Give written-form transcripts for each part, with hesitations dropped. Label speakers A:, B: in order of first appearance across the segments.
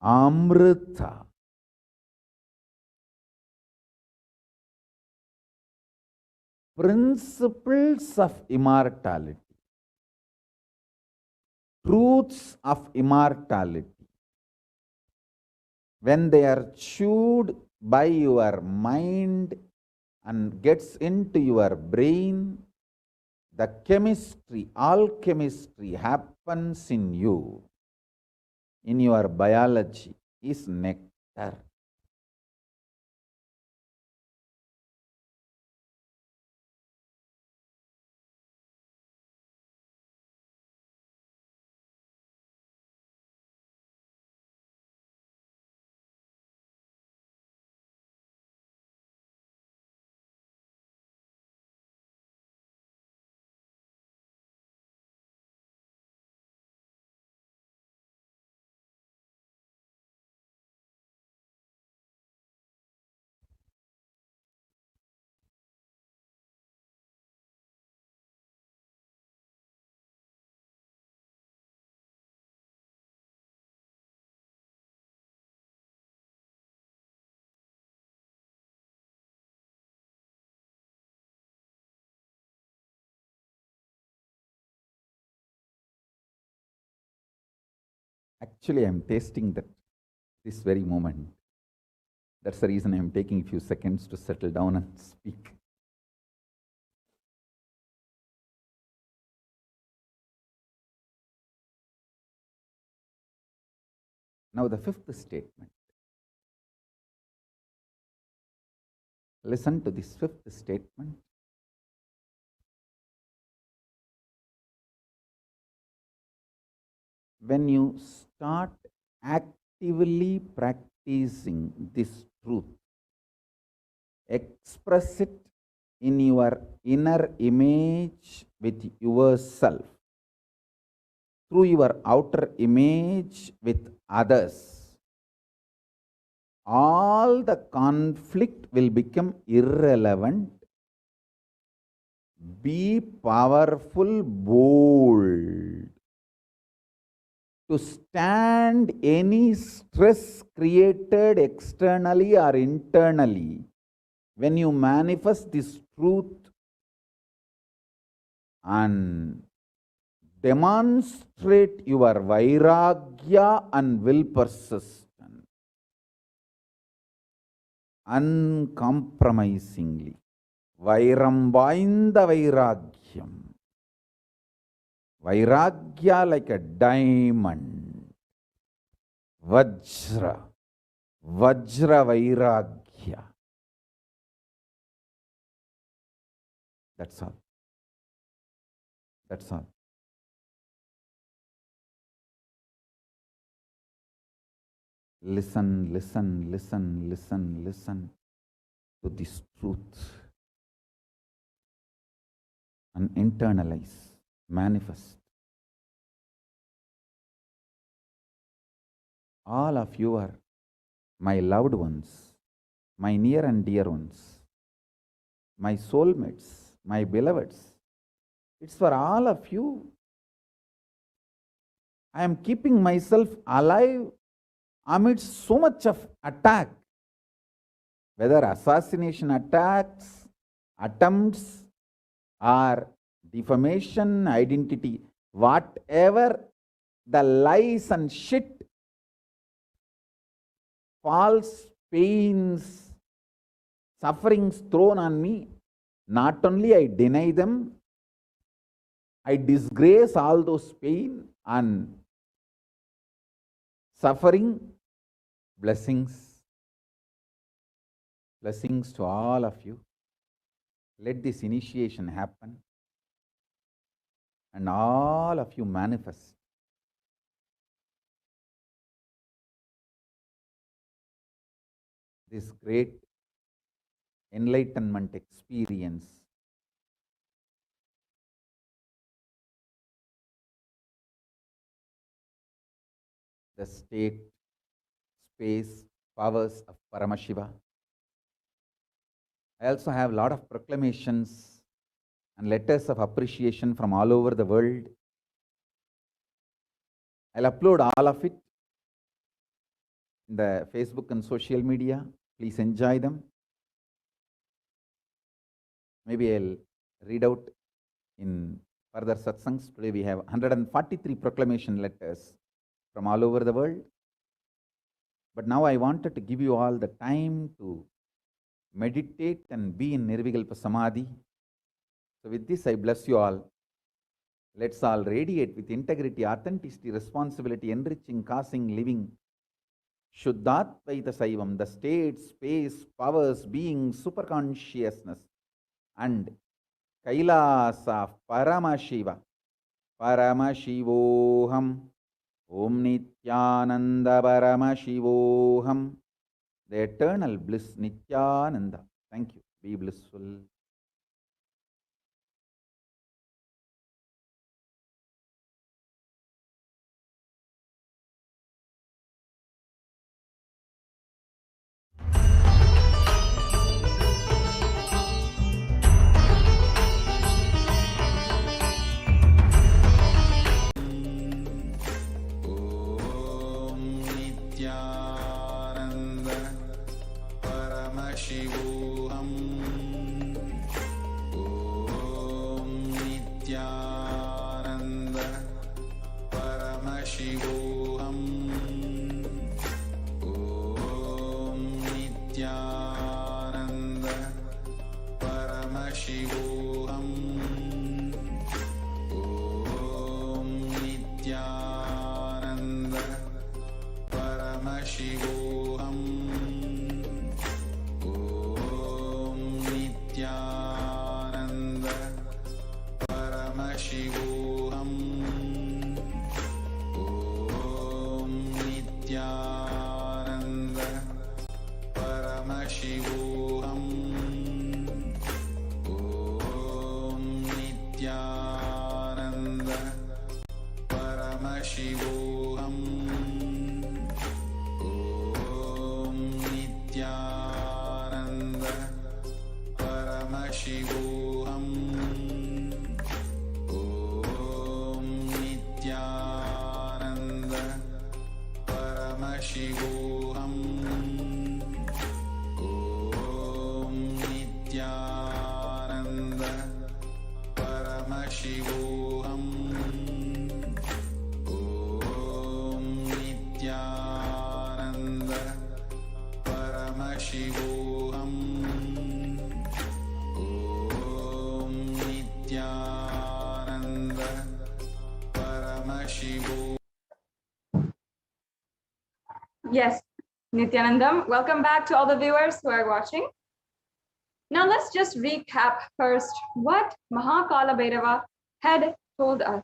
A: Amrita. Principles of immortality. Truths of immortality. When they are chewed by your mind and gets into your brain, the chemistry, alchemistry happens in you, in your biology, is nectar. Actually, I am tasting that this very moment. That's the reason I am taking a few seconds to settle down and speak. Now the fifth statement. Listen to this fifth statement. When you start actively practicing this truth, express it in your inner image with yourself, through your outer image with others, all the conflict will become irrelevant. Be powerful, bold, to stand any stress created externally or internally. When you manifest this truth and demonstrate your vairagya and will persistence uncompromisingly. Vairam vainda vairagyam. Vairagya like a diamond. Vajra. Vajra vairagya. That's all. That's all. Listen, listen, listen, listen, listen to this truth and internalize, manifest. All of you are my loved ones, my near and dear ones, my soulmates, my beloveds. It's for all of you. I am keeping myself alive amidst so much of attack, whether assassination attacks, attempts, or defamation, identity, whatever the lies and shit, false pains, sufferings thrown on me, not only I deny them, I disgrace all those pain and suffering. Blessings. Blessings to all of you. Let this initiation happen and all of you manifest this great enlightenment experience. The state, space, powers of Paramashiva. I also have a lot of proclamations and letters of appreciation from all over the world. I'll upload all of it in the Facebook and social media. Please enjoy them. Maybe I'll read out in further satsangs. Today we have 143 proclamation letters from all over the world. But now I wanted to give you all the time to meditate and be in Nirvikalpa Samadhi. So with this, I bless you all. Let's all radiate with integrity, authenticity, responsibility, enriching, causing, living. Shuddhatvaita Saivam, the state, space, powers, being, superconsciousness, and Kailasa, Paramashiva, Paramashivoham, Om Nithyananda Paramashivoham, the eternal bliss Nithyananda. Thank you. Be blissful.
B: Yes, Nithyanandam, welcome back to all the viewers who are watching. Now let's just recap first what Maha Kalabhairava had told us.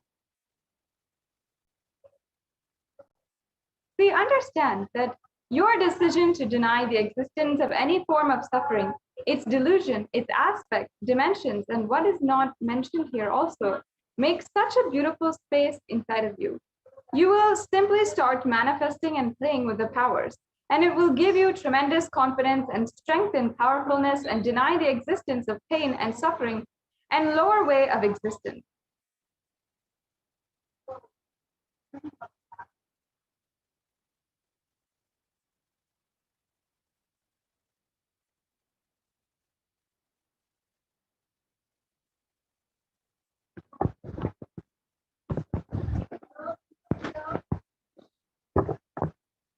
B: We understand that your decision to deny the existence of any form of suffering, its delusion, its aspects, dimensions, and what is not mentioned here also, makes such a beautiful space inside of you. You will simply start manifesting and playing with the powers, and it will give you tremendous confidence and strength and powerfulness and deny the existence of pain and suffering and lower way of existence.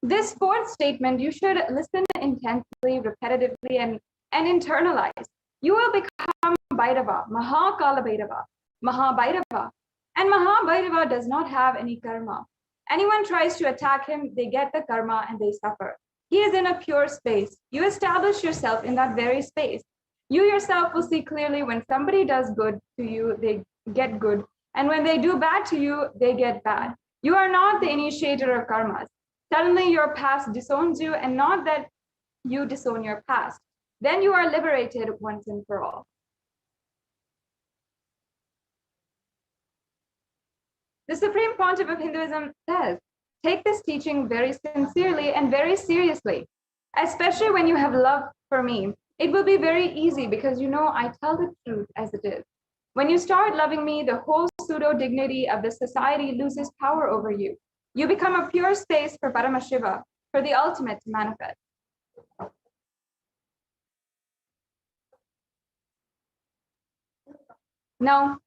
B: This fourth statement, you should listen intensely, repetitively, and internalize. You will become Bhairava, Maha Kalabhairava, Maha Bhairava. And Maha Bhairava does not have any karma. Anyone tries to attack him, they get the karma and they suffer. He is in a pure space. You establish yourself in that very space. You yourself will see clearly when somebody does good to you, they get good. And when they do bad to you, they get bad. You are not the initiator of karmas. Suddenly your past disowns you, and not that you disown your past. Then you are liberated once and for all. The Supreme Pontiff of Hinduism says, take this teaching very sincerely and very seriously, especially when you have love for me. It will be very easy because you know I tell the truth as it is. When you start loving me, the whole pseudo-dignity of the society loses power over you. You become a pure space for Paramashiva. for the ultimate to manifest. Now,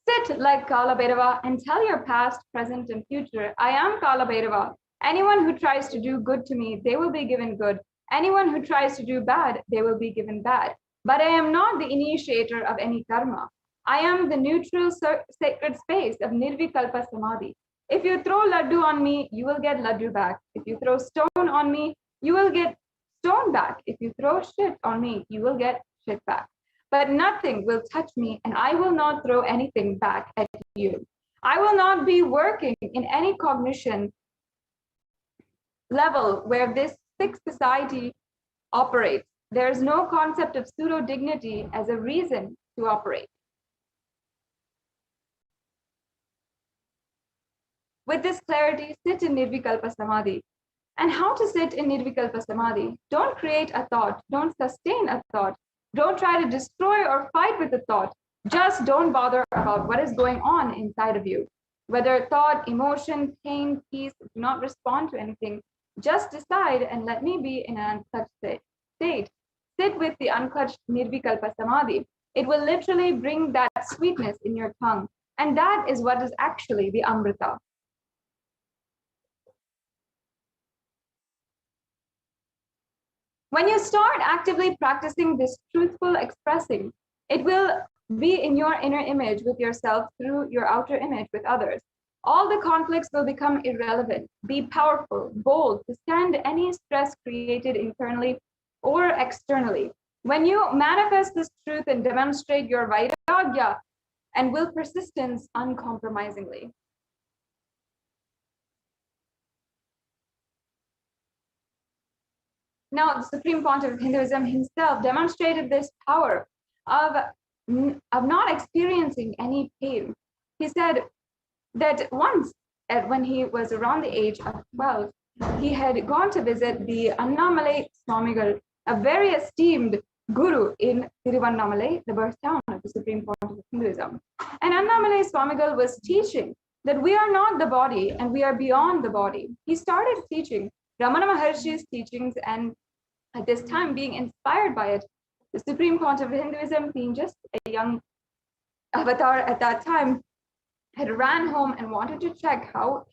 B: sit like Kalabhairava and tell your past, present, and future, I am Kalabhairava. Anyone who tries to do good to me, they will be given good. Anyone who tries to do bad, they will be given bad. But I am not the initiator of any karma. I am the neutral sacred space of Nirvikalpa Samadhi. If you throw laddu on me, you will get laddu back. If you throw stone on me, you will get stone back. If you throw shit on me, you will get shit back. But nothing will touch me, and I will not throw anything back at you. I will not be working in any cognition level where this sick society operates. There is no concept of pseudo-dignity as a reason to operate. With this clarity, sit in Nirvikalpa Samadhi. And how to sit in Nirvikalpa Samadhi? Don't create a thought. Don't sustain a thought. Don't try to destroy or fight with the thought. Just don't bother about what is going on inside of you. Whether thought, emotion, pain, peace, do not respond to anything. Just decide and let me be in an unclutched state. Sit with the unclutched Nirvikalpa Samadhi. It will literally bring that sweetness in your tongue. And that is what is actually the Amrita. When you start actively practicing this truthful expressing, it will be in your inner image with yourself through your outer image with others. All the conflicts will become irrelevant. Be powerful, bold, to stand any stress created internally or externally. When you manifest this truth and demonstrate your vairagya and will persistence uncompromisingly. Now, the Supreme Pontiff of Hinduism himself demonstrated this power of not experiencing any pain. He said that once, when he was around the age of 12, he had gone to visit the Annamalai Swamigal, a very esteemed guru in Tiruvannamalai, the birth town of the Supreme Pontiff of Hinduism. And Annamalai Swamigal was teaching that we are not the body and we are beyond the body. He started teaching Ramana Maharshi's teachings, and at this time being inspired by it, the Supreme Pontiff of Hinduism, being just a young avatar at that time, had ran home and wanted to check how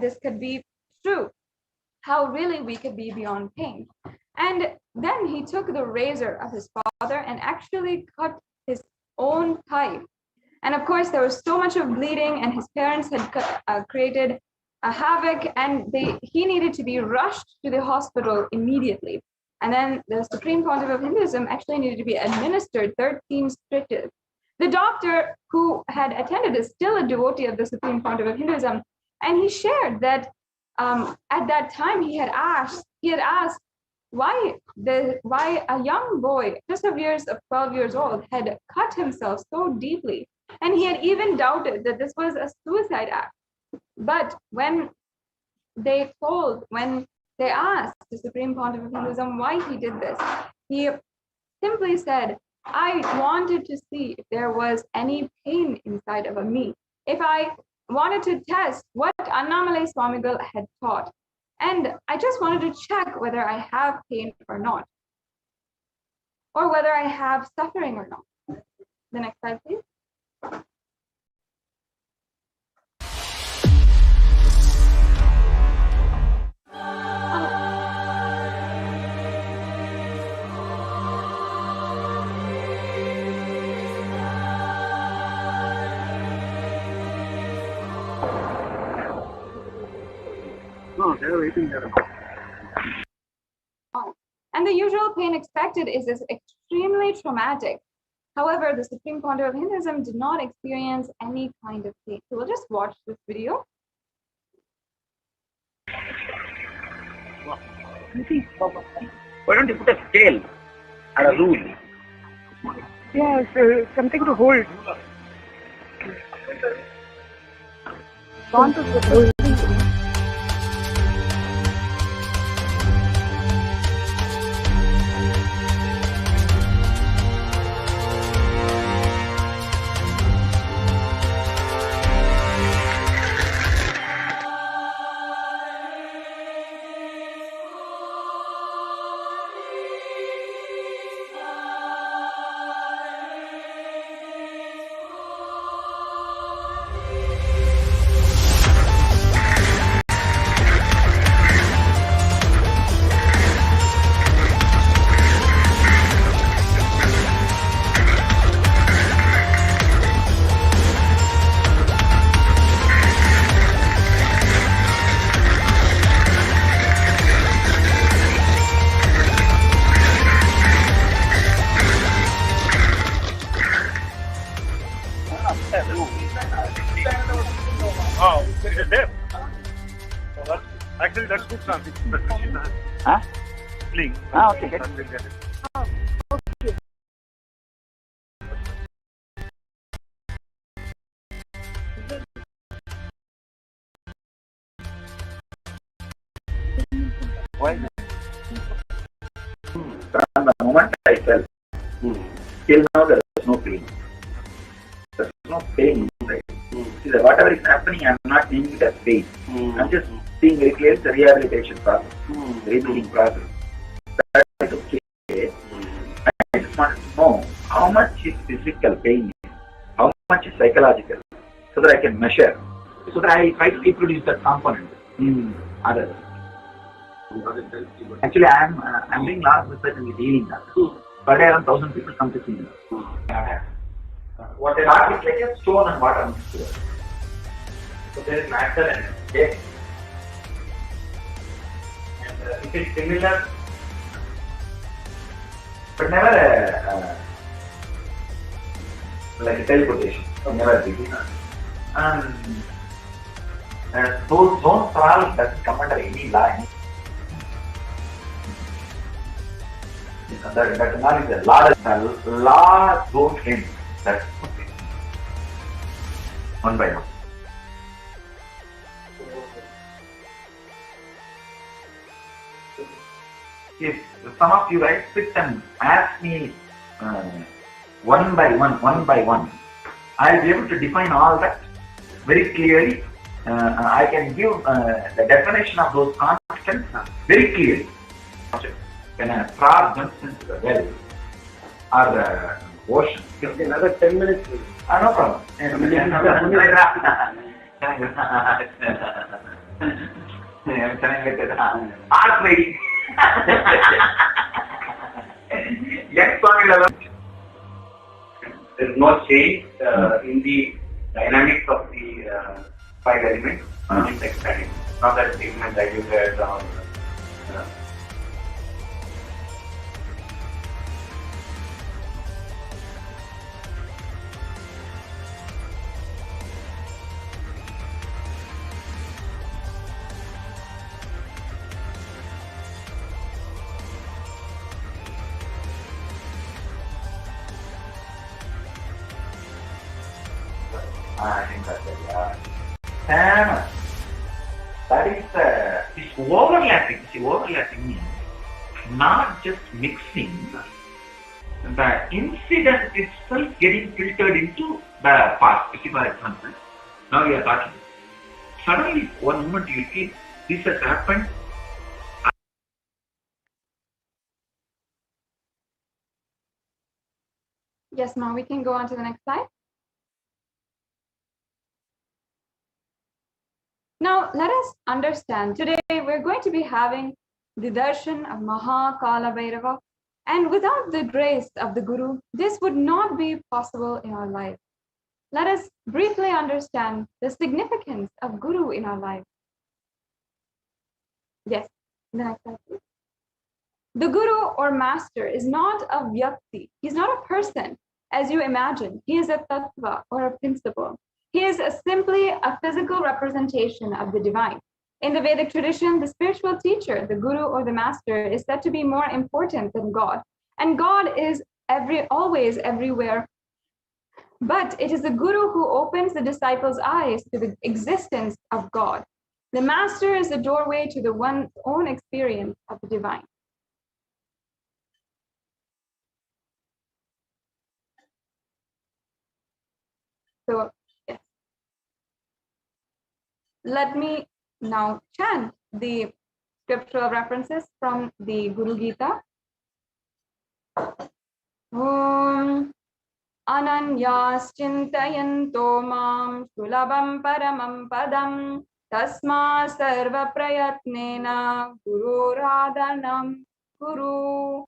B: this could be true, how really we could be beyond pain. And then he took the razor of his father and actually cut his own thigh. And of course, there was so much of bleeding, and his parents had created a havoc, and he needed to be rushed to the hospital immediately. And then the Supreme Pontiff of Hinduism actually needed to be administered 13 stitches. The doctor who had attended is still a devotee of the Supreme Pontiff of Hinduism, and he shared that at that time he had asked why a young boy just of 12 years old had cut himself so deeply, and he had even doubted that this was a suicide act. But when they asked the Supreme Pontiff of Hinduism why he did this, he simply said, I wanted to see if there was any pain inside of me, if I wanted to test what Annamalai Swamigal had taught. And I just wanted to check whether I have pain or not, or whether I have suffering or not. The next slide, please.
C: No, they're waiting there.
B: And the usual pain expected is extremely traumatic. However, the Supreme Pontiff of Hinduism did not experience any kind of pain. So we'll just watch this video.
C: Why don't you put a scale and a rule?
D: Yeah, so something to hold. Want to hold.
C: Huh? Ah, okay, get it. Why is it? From the moment I felt, till now there is no pain. There is no pain inside. See, whatever is happening, I am not seeing it as pain. I am just seeing very clearly the rehabilitation process, rebuilding process. That is okay. I just want to know how much is physical pain, how much is psychological, so that I can measure, so that I try to reproduce that component in others. Actually, I'm doing lot of research in the healing. Per day, around 1,000 people come to see me. What they are is like a stone and water mixture. So there is matter and state. And it is similar, but never like a teleportation. Never big. Those zones are all doesn't come under any law. That knowledge, the law don't end. That's okay. One by one. If some of you guys sit and ask me one by one, I'll be able to define all that very clearly. I can give the definition of those constants very clearly. When a star jumps into the well or the ocean. Another 10 minutes. No problem. Ask me. Yes, there is no change in the dynamics of the five elements. It's expanding. Not that statement that you heard on. I think that's it, yeah. And that is, it's overlapping. See, overlapping means not just mixing, the incident itself getting filtered into the past. See, for example, now we are talking. Suddenly, one moment you feel this has happened.
B: Yes, Ma, we can go on to the next slide. Now, let us understand. Today, we're going to be having the darshan of Maha Kalabhairava. And without the grace of the Guru, this would not be possible in our life. Let us briefly understand the significance of Guru in our life. Yes, the next slide, please. The Guru or Master is not a vyakti. He's not a person, as you imagine. He is a tattva or a principle. He is simply a physical representation of the divine. In the Vedic tradition, the spiritual teacher, the Guru or the Master, is said to be more important than God. And God is always everywhere. But it is the Guru who opens the disciples' eyes to the existence of God. The Master is the doorway to one's own experience of the divine. So, yes. Let me now chant the scriptural references from the Guru Gita. Om Ananyas Chintayanto Mam Sulabam Paramam Padam Tasma Sarva Prayatnena Guru Radhanam Guru.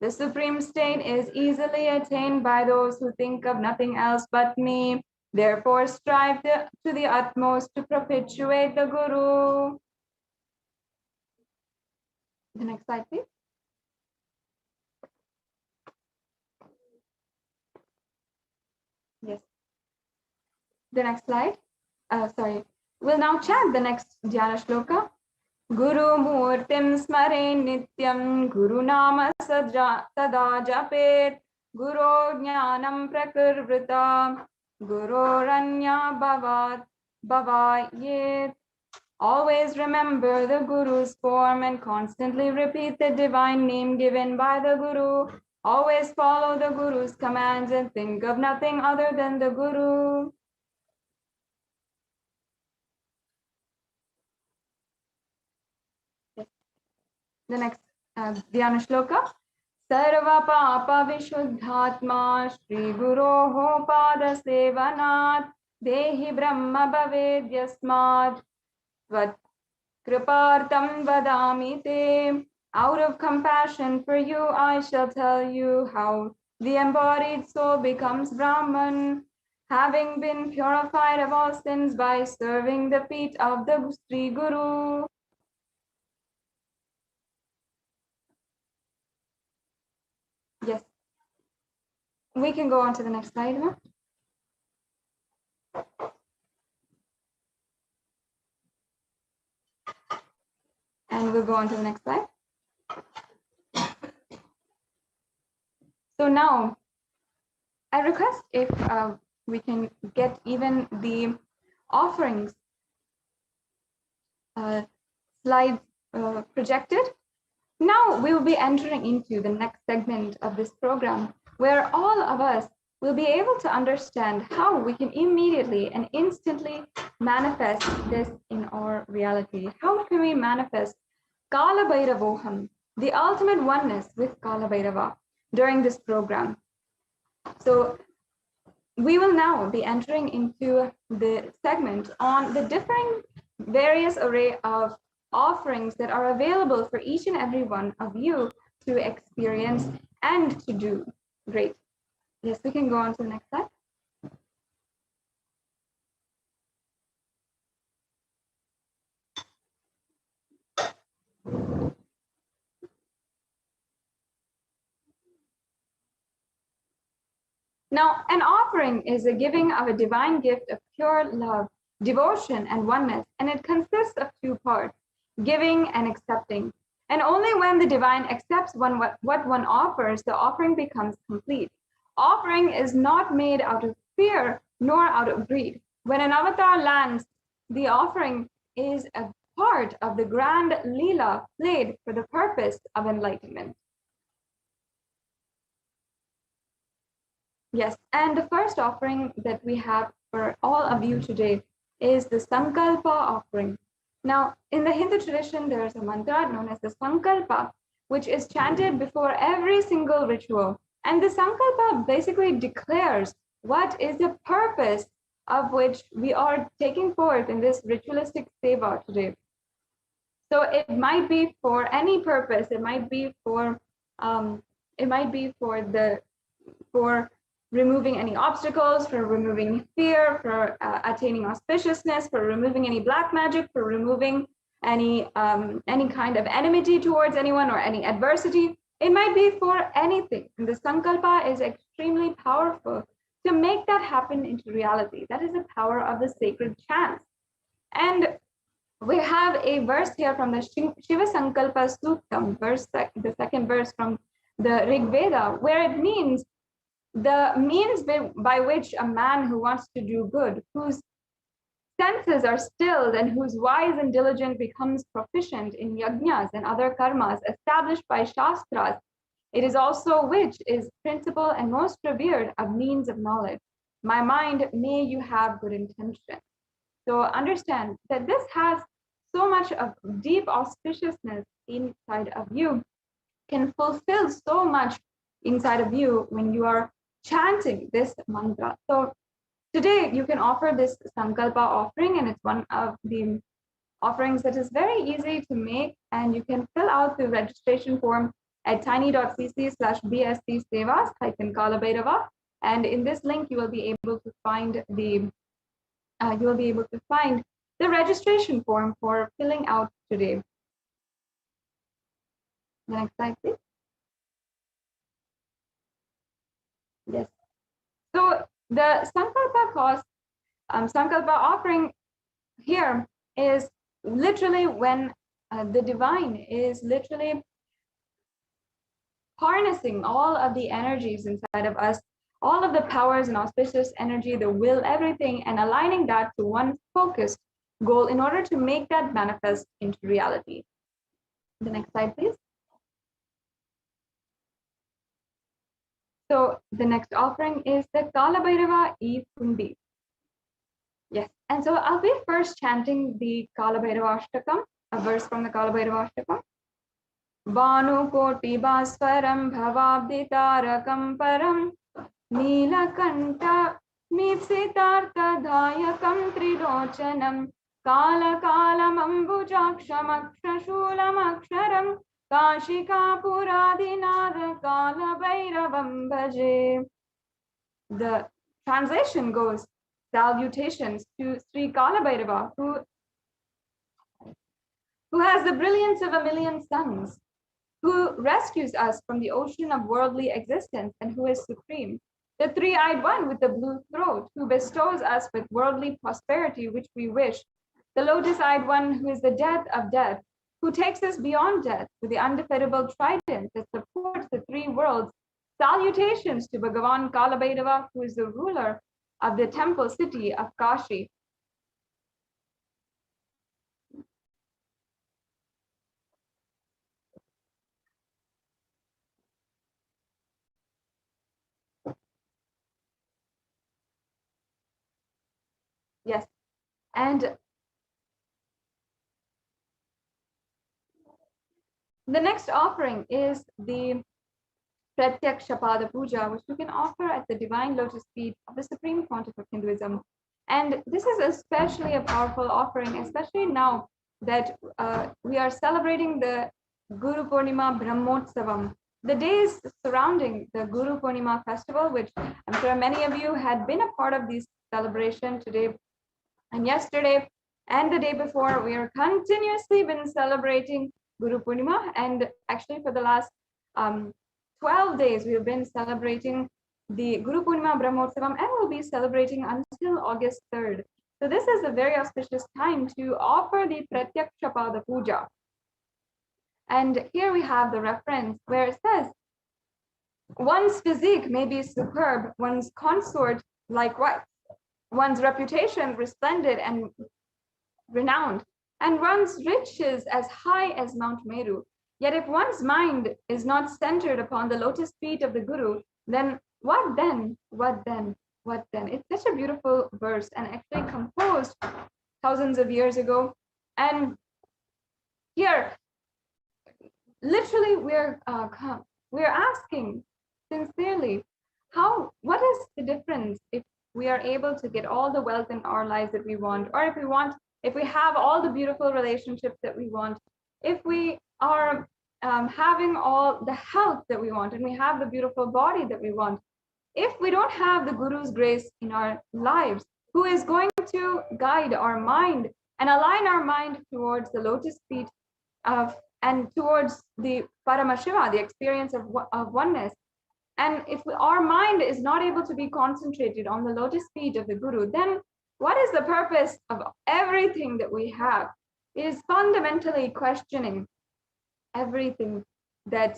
B: The supreme state is easily attained by those who think of nothing else but me. Therefore, strive to the utmost to perpetuate the Guru. The next slide, please. Yes. The next slide. We'll now chant the next Dhyana Shloka. Guru Murtim Smare Nityam Guru Nama Sada Japet Guru Jnanam Prakurvrita Guru Ranya Bhavayet. Always remember the Guru's form and constantly repeat the divine name given by the Guru. Always follow the Guru's commands and think of nothing other than the Guru. The next Dhyana Shloka. Sarva Papa Vishuddhatma Shri Guroho Pada Sevanat Dehi Brahma Bhaved Yasmad Svat Kripartam Vadami Te. Out of compassion for you, I shall tell you how the embodied soul becomes Brahman, having been purified of all sins by serving the feet of the Sri Guru. Yes. We can go on to the next slide. Huh? And we'll go on to the next slide. So now, I request if we can get even the offerings slide projected. Now we will be entering into the next segment of this program, where all of us will be able to understand how we can immediately and instantly manifest this in our reality. How can we manifest Kalabhairavoham, the ultimate oneness with Kalabhairava, during this program? So we will now be entering into the segment on the differing various array of offerings that are available for each and every one of you to experience and to do. Great. Yes, we can go on to the next slide. Now, an offering is a giving of a divine gift of pure love, devotion, and oneness, and it consists of two parts, giving and accepting. And only when the divine accepts what one offers, the offering becomes complete. Offering is not made out of fear nor out of greed. When an avatar lands, the offering is a part of the grand Leela played for the purpose of enlightenment. Yes, and the first offering that we have for all of you today is the Sankalpa offering. Now, in the Hindu tradition, there is a mantra known as the Sankalpa, which is chanted before every single ritual. And the Sankalpa basically declares what is the purpose of which we are taking forth in this ritualistic seva today. So it might be for any purpose. It might be for removing any obstacles, for removing fear, for attaining auspiciousness, for removing any black magic, for removing any kind of enmity towards anyone or any adversity. It might be for anything. And the Sankalpa is extremely powerful to make that happen into reality. That is the power of the sacred chants. And we have a verse here from the Shiva Sankalpa Suktam, the second verse from the Rig Veda, where it means the means by which a man who wants to do good, whose senses are stilled and whose wise and diligent becomes proficient in yajnas and other karmas established by shastras, it is also which is principal and most revered of means of knowledge. My mind, may you have good intention. So understand that this has so much of deep auspiciousness inside of you, can fulfill so much inside of you when you are chanting this mantra. So today you can offer this Sankalpa offering, and it's one of the offerings that is very easy to make, and you can fill out the registration form at tiny.cc/bsc-sevas-kalabhairava, and in this link you will be able to find the registration form for filling out today. The next slide, please. Yes. So the Sankalpa Sankalpa offering here is literally when the divine is literally harnessing all of the energies inside of us, all of the powers and auspicious energy, the will, everything, and aligning that to one focused goal in order to make that manifest into reality. The next slide, please. So the next offering is the Kalabhairava E Kundi. Yes, and so I'll be first chanting the Kalabhairava Ashtakam, a verse from the Kalabhairava Ashtakam. Vanu Koti Bhaswaram Bhavabditarakam Param Nilakanta Mipsitartha Dayakam Tridochanam Kala Kalam Ambujakshamakshashulam Aksharam Kashika Puradinada Kalabhairavam Bhaje. The translation goes, salutations to Sri Kalabhairava, who has the brilliance of a million suns, who rescues us from the ocean of worldly existence and who is supreme, the three-eyed one with the blue throat, who bestows us with worldly prosperity which we wish, the lotus-eyed one who is the death of death, who takes us beyond death with the undefeatable trident that supports the three worlds. Salutations to Bhagavan Kalabhairava, who is the ruler of the temple city of Kashi. Yes, and the next offering is the Pratyaksha Pada Puja, which you can offer at the divine lotus feet of the Supreme Pontiff of Hinduism. And this is especially a powerful offering, especially now that we are celebrating the Guru Purnima Brahmotsavam, the days surrounding the Guru Purnima festival, which I'm sure many of you had been a part of this celebration today and yesterday and the day before. We are continuously been celebrating Guru Purnima, and actually for the last 12 days we have been celebrating the Guru Purnima Brahmotsavam, and we'll be celebrating until August 3rd. So this is a very auspicious time to offer the Pratyaksha Pada Puja. And here we have the reference where it says, one's physique may be superb, one's consort likewise, one's reputation resplendent and renowned, and one's riches as high as Mount Meru. Yet if one's mind is not centered upon the lotus feet of the Guru, then what then? What then? What then? It's such a beautiful verse and actually composed thousands of years ago. And here, literally, we're asking sincerely, what is the difference if we are able to get all the wealth in our lives that we want, or if we have all the beautiful relationships that we want, if we are having all the health that we want, and we have the beautiful body that we want, if we don't have the Guru's grace in our lives, who is going to guide our mind and align our mind towards the lotus feet and towards the Paramashiva, the experience of oneness. And if our mind is not able to be concentrated on the lotus feet of the Guru, then what is the purpose of everything that we have? It is fundamentally questioning everything that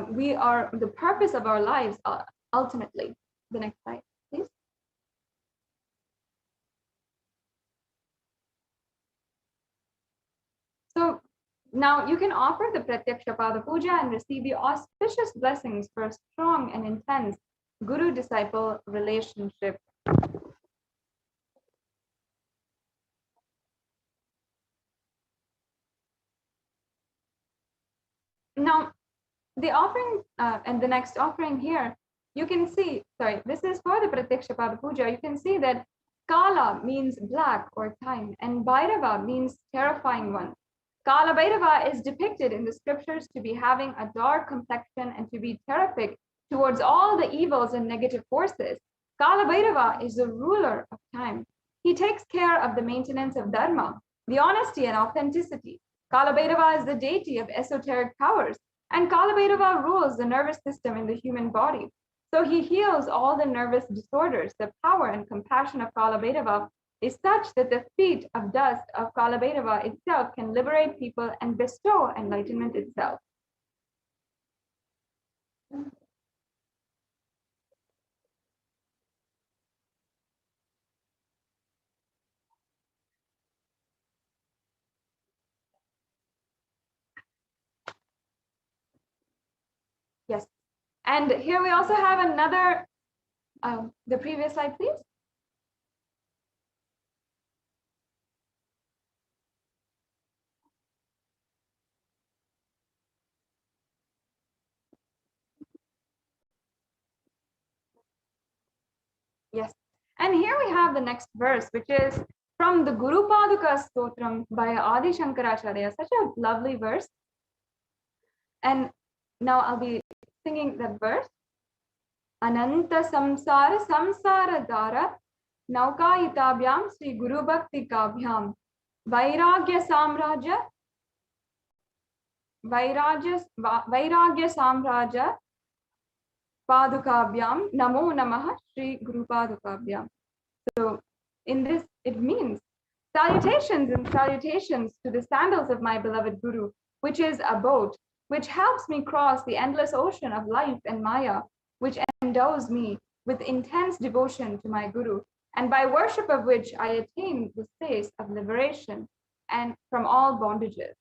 B: we are, the purpose of our lives ultimately. The next slide, please. So now you can offer the Pratyaksha Pada Puja and receive the auspicious blessings for a strong and intense Guru-disciple relationship. Now, the offering and the next offering here, you can see, this is for the Pratyaksha Pada Puja. You can see that Kala means black or time, and Bhairava means terrifying one. Kalabhairava is depicted in the scriptures to be having a dark complexion and to be terrific towards all the evils and negative forces. Kalabhairava is the ruler of time. He takes care of the maintenance of dharma, the honesty and authenticity. Kalabhairava is the deity of esoteric powers, and Kalabhairava rules the nervous system in the human body. So he heals all the nervous disorders. The power and compassion of Kalabhairava is such that the feet of dust of Kalabhairava itself can liberate people and bestow enlightenment itself. Yes. And here we also have another, the previous slide, please. Yes. And here we have the next verse, which is from the Guru Paduka Stotram by Adi Shankaracharya. Such a lovely verse. And now I'll be singing that verse. Ananta samsara samsara dara naukayitabhyam Sri Guru Bhakti Kabhyam Vairagya Samraja Padukabhyam Namo Namaha Sri Guru Padukabhyam. So in this, it means salutations and salutations to the sandals of my beloved Guru, which is a boat, which helps me cross the endless ocean of life and Maya, which endows me with intense devotion to my Guru, and by worship of which I attain the space of liberation and from all bondages.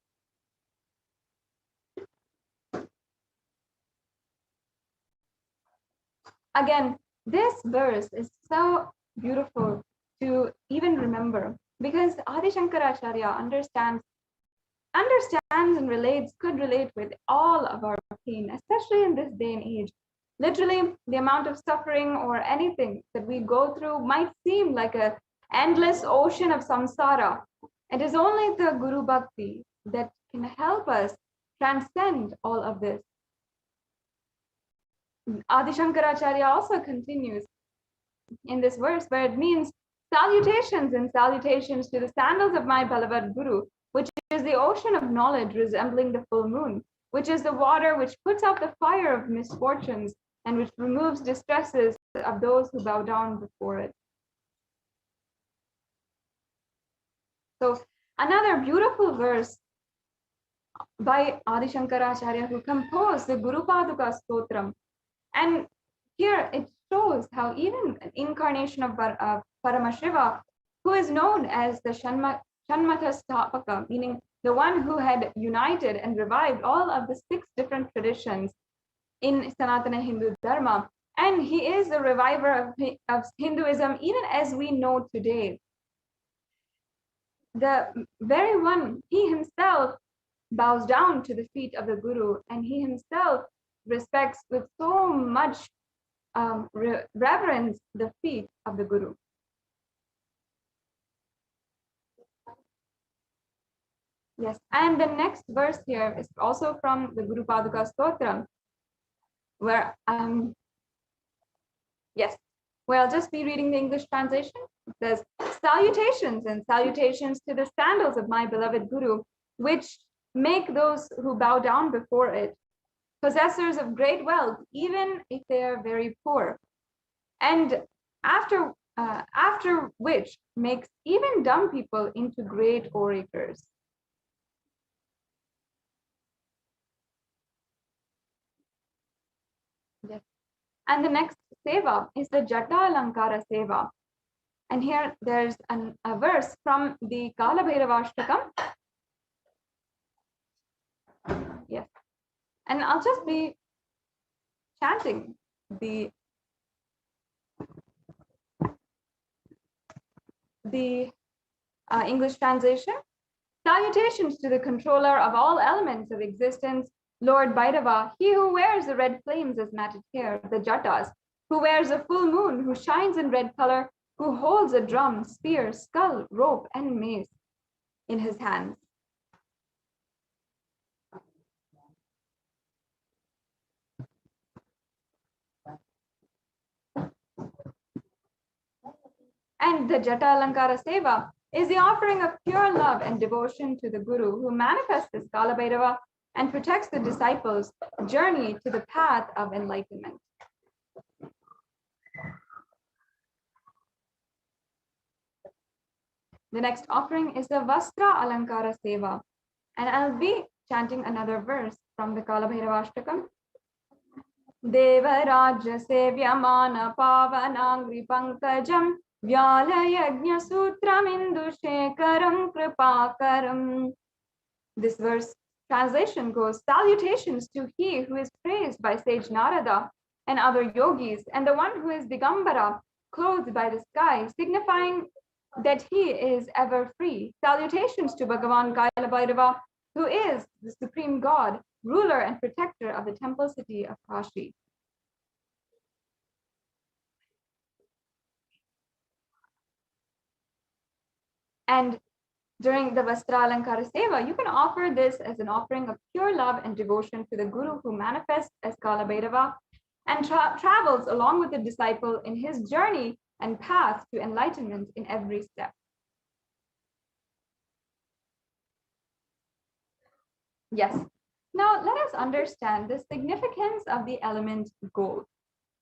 B: Again, this verse is so beautiful to even remember, because Adi Shankaracharya understands and could relate with all of our pain, especially in this day and age. Literally, the amount of suffering or anything that we go through might seem like an endless ocean of samsara. It is only the Guru Bhakti that can help us transcend all of this. Adi Shankaracharya also continues in this verse where it means salutations and salutations to the sandals of my beloved Guru, which is the ocean of knowledge resembling the full moon, which is the water which puts out the fire of misfortunes and which removes distresses of those who bow down before it. So another beautiful verse by Adi Shankaracharya, who composed the Guru Paduka Stotram. And here it shows how even an incarnation of Paramashiva, who is known as the Shanmata Stapaka, meaning the one who had united and revived all of the 6 different traditions in Sanatana Hindu Dharma, and he is the reviver of Hinduism even as we know today. The very one, he himself bows down to the feet of the Guru, and he himself respects with so much reverence the feet of the Guru. Yes, and the next verse here is also from the Guru Paduka Stotram, where I'll just be reading the English translation. It says, salutations and salutations to the sandals of my beloved Guru, which make those who bow down before it possessors of great wealth, even if they are very poor, and after which makes even dumb people into great orators. Yes. And the next seva is the Jata Alankara seva. And here there's a verse from the Kalabhairava Ashtakam. Yes. And I'll just be chanting the English translation. Salutations to the controller of all elements of existence, Lord Bhairava, he who wears the red flames as matted hair, the Jatas, who wears a full moon, who shines in red color, who holds a drum, spear, skull, rope, and mace in his hands. And the Jata Alankara Seva is the offering of pure love and devotion to the Guru, who manifests this Kalabhairava and protects the disciples' journey to the path of enlightenment. The next offering is the Vastra Alankara Seva. And I'll be chanting another verse from the Kalabhairava Ashtakam. Devarajya Sevyamana Pavanangri Pankajam Vyala Yajna Sutram Indushekaram Kripakaram. This verse translation goes, salutations to he who is praised by sage Narada and other yogis, and the one who is Digambara, clothed by the sky, signifying that he is ever free. Salutations to Bhagavan Kalabhairava, who is the supreme God, ruler and protector of the temple city of Kashi. And during the Vastra Alankara Seva, you can offer this as an offering of pure love and devotion to the Guru who manifests as Kalabhairava and travels along with the disciple in his journey and path to enlightenment in every step. Yes. Now let us understand the significance of the element gold.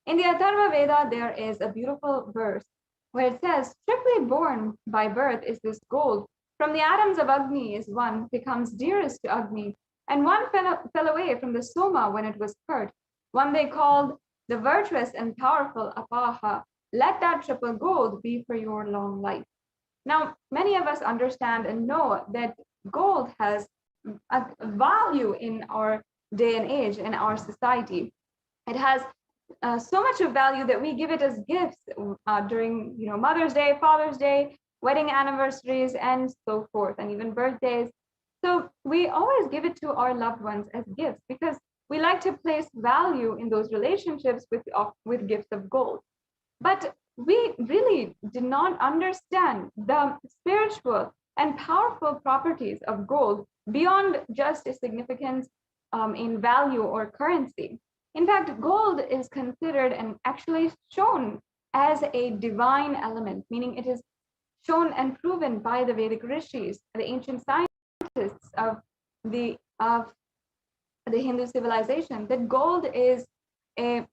B: In the Atharva Veda, there is a beautiful verse where it says, triply born by birth is this gold. From the atoms of Agni is one, becomes dearest to Agni, and one fell away from the Soma when it was hurt. One they called the virtuous and powerful Apaha. Let that triple gold be for your long life. Now, many of us understand and know that gold has a value in our day and age, in our society. It has so much of value that we give it as gifts during, Mother's Day, Father's Day, wedding anniversaries, and so forth, and even birthdays. So we always give it to our loved ones as gifts because we like to place value in those relationships with gifts of gold. But we really did not understand the spiritual and powerful properties of gold beyond just its significance in value or currency. In fact, gold is considered and actually shown as a divine element, meaning it is shown and proven by the Vedic rishis, the ancient scientists of the Hindu civilization, that gold is a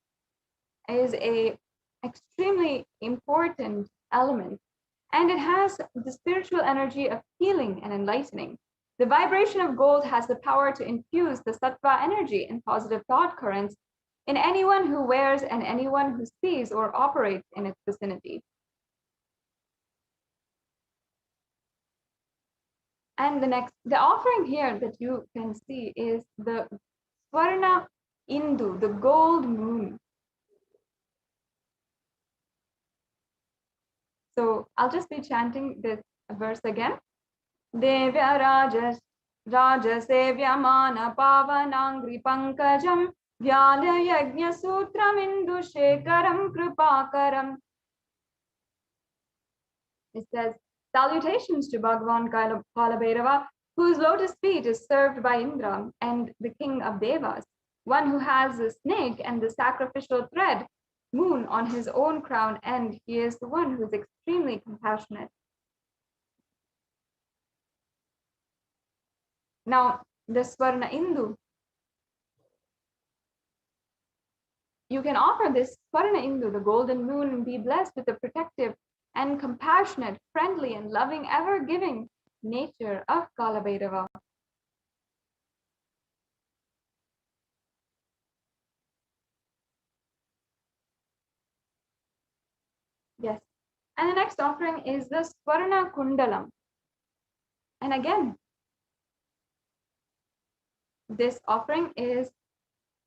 B: extremely important element, and it has the spiritual energy of healing and enlightening. The vibration of gold has the power to infuse the sattva energy and positive thought currents in anyone who wears and anyone who sees or operates in its vicinity. And the offering here that you can see is the Swarna Indu, the gold moon. So I'll just be chanting this verse again. Devya Rajasevyamana Pavanangri Pankajam Vyala Yajna Sutram Indushekaram Kripakaram. It says, salutations to Bhagavan Kalabhairava, whose lotus feet is served by Indra and the king of Devas, one who has the snake and the sacrificial thread moon on his own crown, and he is the one who is extremely compassionate. Now, the Swarna Indu, you can offer this Swarna Indu, the golden moon, and be blessed with the protective and compassionate, friendly, and loving, ever-giving nature of Kalabhairava. Yes. And the next offering is the Swarna Kundalam. And again, this offering is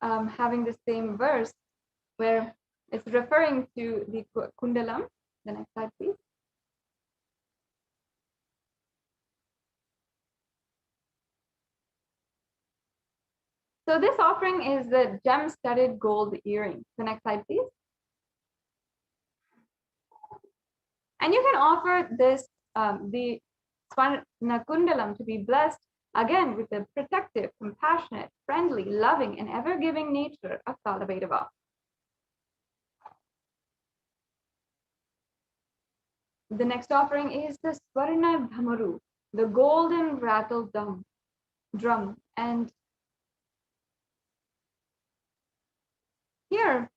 B: having the same verse where it's referring to the Kundalam. The next slide, please. So this offering is the gem-studded gold earring. The next slide, please. And you can offer this, the Swarna Kundalam, to be blessed again with the protective, compassionate, friendly, loving, and ever-giving nature of Kalabhairava. The next offering is the Swarna Dhamaru, the golden rattle drum. And here,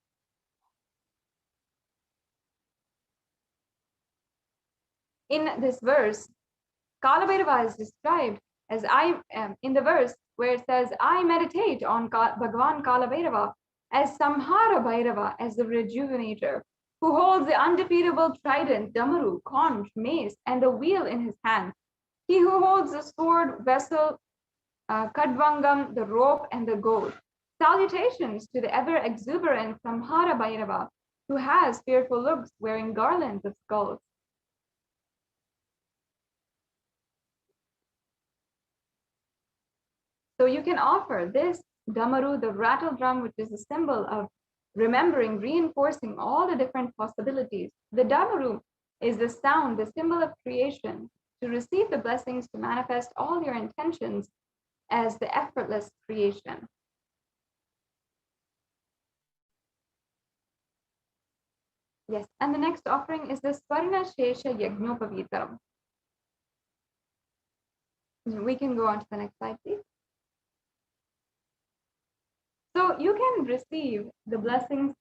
B: in this verse, Kalabhairava is described as in the verse where it says, I meditate on Bhagavan Kalabhairava as Samhara Bhairava, as the rejuvenator, who holds the undefeatable trident, damaru, conch, mace, and the wheel in his hand. He who holds the sword, vessel, kadvangam, the rope, and the goad. Salutations to the ever-exuberant Samhara Bhairava, who has fearful looks, wearing garlands of skulls. So you can offer this damaru, the rattle drum, which is a symbol of remembering, reinforcing all the different possibilities. The damaru is the sound, the symbol of creation, to receive the blessings, to manifest all your intentions as the effortless creation. Yes, and the next offering is the Swarna Shesha Yagnopavitaram. We can go on to the next slide, please. So you can receive the blessings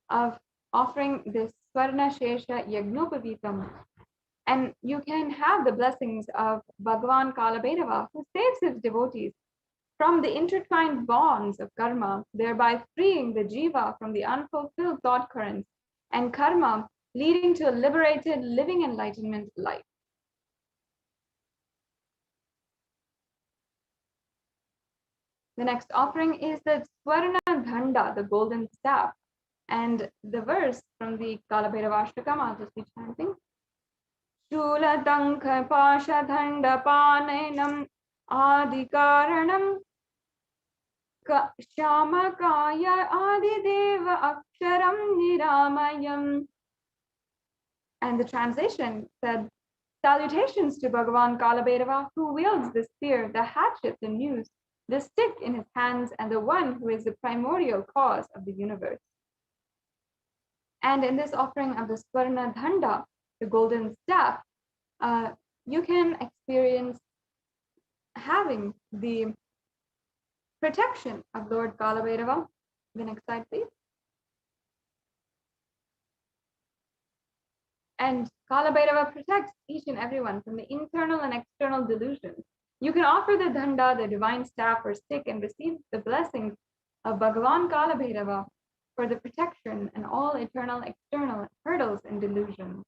B: of offering this Swarna Shesha Yagnopavitam, and you can have the blessings of Bhagavan Kalabhairava, who saves his devotees from the intertwined bonds of karma, thereby freeing the jiva from the unfulfilled thought currents and karma, leading to a liberated, living enlightenment life. The next offering is the Swarna Dhanda, the golden staff. And the verse from the Kalabhairava-ashtakam, I'll just be chanting. Shula Tankha Pasha Dhanda Panenam Adikaranam Shamakaya Adideva Aksharam Niramayam. And the translation said, salutations to Bhagavan Kalabhairava, who wields the spear, the hatchet, the noose, the stick in his hands, and the one who is the primordial cause of the universe. And in this offering of the Swarna Dhanda, the golden staff, you can experience having the protection of Lord Kalabhairava. The next slide, please. And Kalabhairava protects each and everyone from the internal and external delusions. You can offer the Dhanda, the divine staff or stick, and receive the blessings of Bhagavan Kalabhairava for the protection and all eternal, external hurdles and delusions.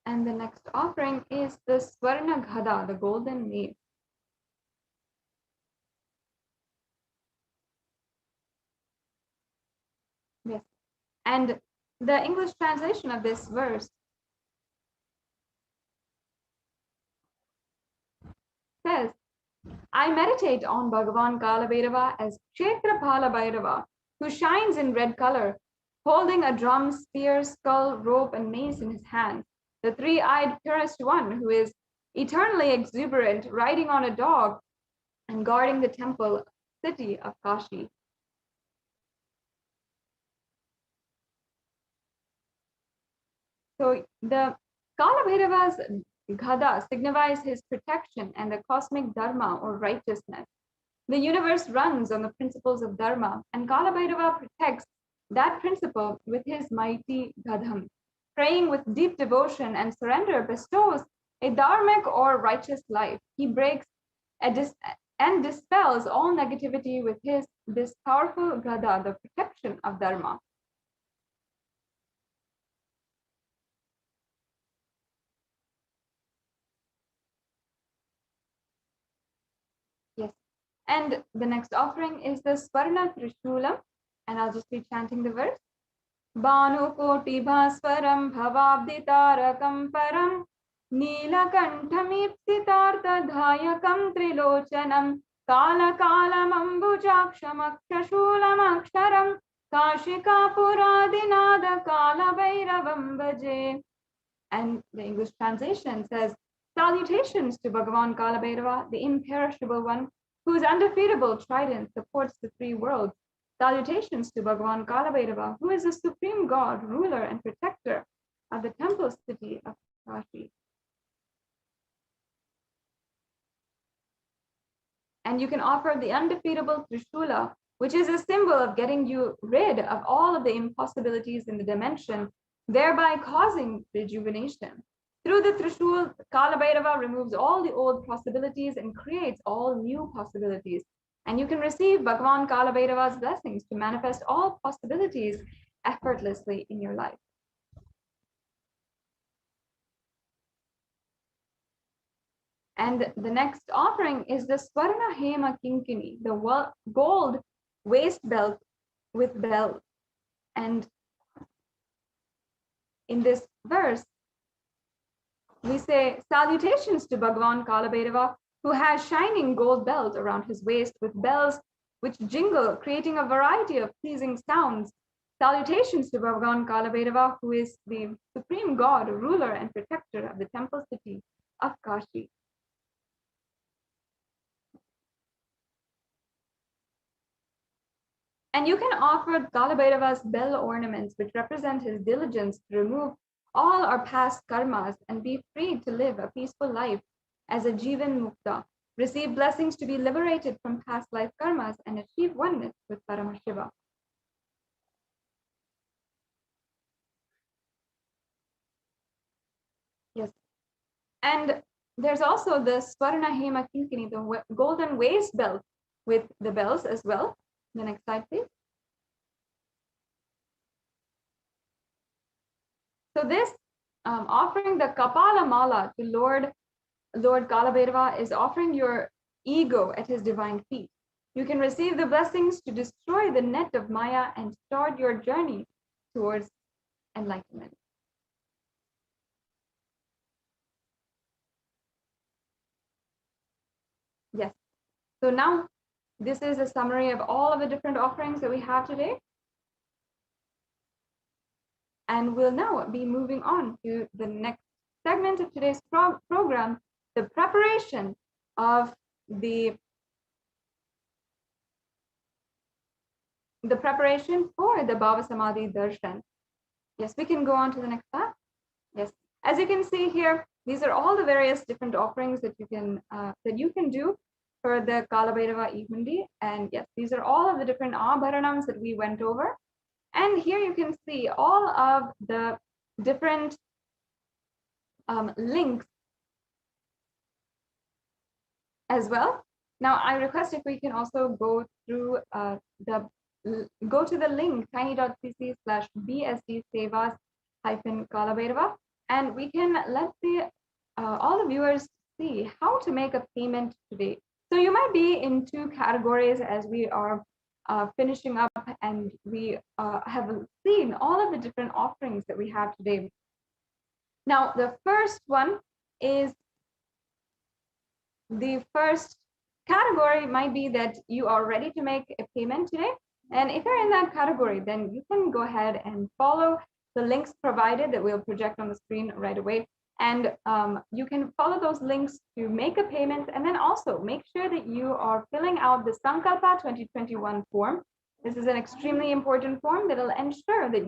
B: And the next offering is the Swarna Ghada, the golden mace. Yes, and the English translation of this verse says, I meditate on Bhagavan Kalabhairava as Kshetra Phala Bhairava, who shines in red color, holding a drum, spear, skull, rope, and mace in his hands. The three-eyed purest one, who is eternally exuberant, riding on a dog and guarding the temple city of Kashi. So the Kalabhairava's Ghada signifies his protection and the cosmic dharma or righteousness. The universe runs on the principles of dharma, and Kalabhairava protects that principle with his mighty Gadham. Praying with deep devotion and surrender bestows a dharmic or righteous life. He breaks and dispels all negativity with this powerful Gada, the protection of dharma. Yes, and the next offering is the Swarna Trishulam, and I'll just be chanting the verse. Banu Koti Bhaswaram Bhavabditarakam Param Neelakantamipsitartha Dhayakam Trilochanam Kala Kalam Ambujakshamakshulam Aksharam Kashika Puradinada Kalabhairavam Bhaje. And the English translation says, salutations to Bhagavan Kalabhairava, the imperishable one, whose undefeatable trident supports the three worlds. Salutations to Bhagavan Kalabhairava, who is the supreme God, ruler, and protector of the temple city of Kashi. And you can offer the undefeatable Trishula, which is a symbol of getting you rid of all of the impossibilities in the dimension thereby causing rejuvenation. Through the Trishul, Kalabhairava removes all the old possibilities and creates all new possibilities. And you can receive Bhagavan Kalabhairava's blessings to manifest all possibilities effortlessly in your life. And the next offering is the Swarna Hema Kinkini, the gold waist belt with bells. And in this verse, we say salutations to Bhagavan Kalabhairava, who has shining gold belt around his waist with bells which jingle, creating a variety of pleasing sounds. Salutations to Bhagavan Kalabhairava, who is the supreme god, ruler, and protector of the temple city of Kashi. And you can offer Kalabhairava's bell ornaments, which represent his diligence to remove all our past karmas and be free to live a peaceful life as a Jivan Mukta, receive blessings to be liberated from past life karmas and achieve oneness with Paramashiva. Yes. And there's also the Swarna Hema Kinkini, the golden waist belt with the bells as well. The next slide, please. So this offering the Kapala Mala to Lord Kalabhairava is offering your ego at his divine feet. You can receive the blessings to destroy the net of Maya and start your journey towards enlightenment. Yes. So now this is a summary of all of the different offerings that we have today. And we'll now be moving on to the next segment of today's program, the preparation of the preparation for the Bhava Samadhi Darshan. Yes, we can go on to the next slide. Yes, as you can see here, these are all the various different offerings that you can do for the Kalabhairava Evendi. And yes, these are all of the different abharanams that we went over. And here you can see all of the different links as well. Now, I request if we can also go through go to the link tiny.cc/bsdsevas-kalabhairava, and we can let all the viewers see how to make a payment today. So you might be in two categories as we are finishing up, and we have seen all of the different offerings that we have today. Now, the first one is the first category might be that you are ready to make a payment today. And if you're in that category, then you can go ahead and follow the links provided that we'll project on the screen right away. And you can follow those links to make a payment, and then also make sure that you are filling out the Sankalpa 2021 form. This is an extremely important form that will ensure that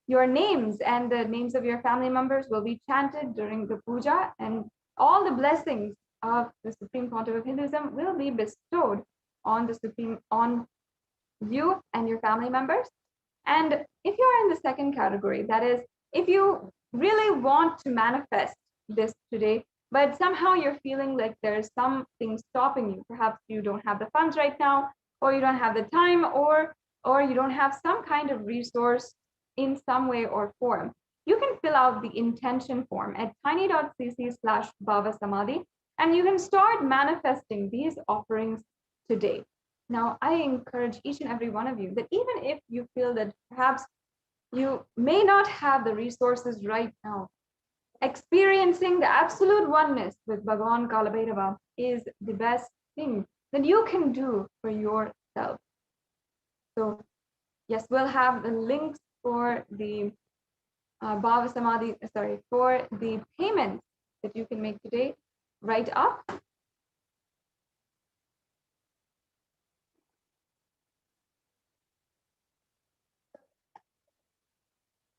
B: your names and the names of your family members will be chanted during the puja, and all the blessings of the Supreme Pontiff of Hinduism will be bestowed on you and your family members. And if you're in the second category, that is, if you really want to manifest this today, but somehow you're feeling like there's something stopping you, perhaps you don't have the funds right now, or you don't have the time, or you don't have some kind of resource in some way or form, you can fill out the intention form at tiny.cc/Bhava Samadhi, and you can start manifesting these offerings today. Now, I encourage each and every one of you that even if you feel that perhaps you may not have the resources right now, experiencing the absolute oneness with Bhagavan Kalabhairava is the best thing that you can do for yourself. So yes, we'll have the links for the Bhava Samadhi, for the payments that you can make today right up.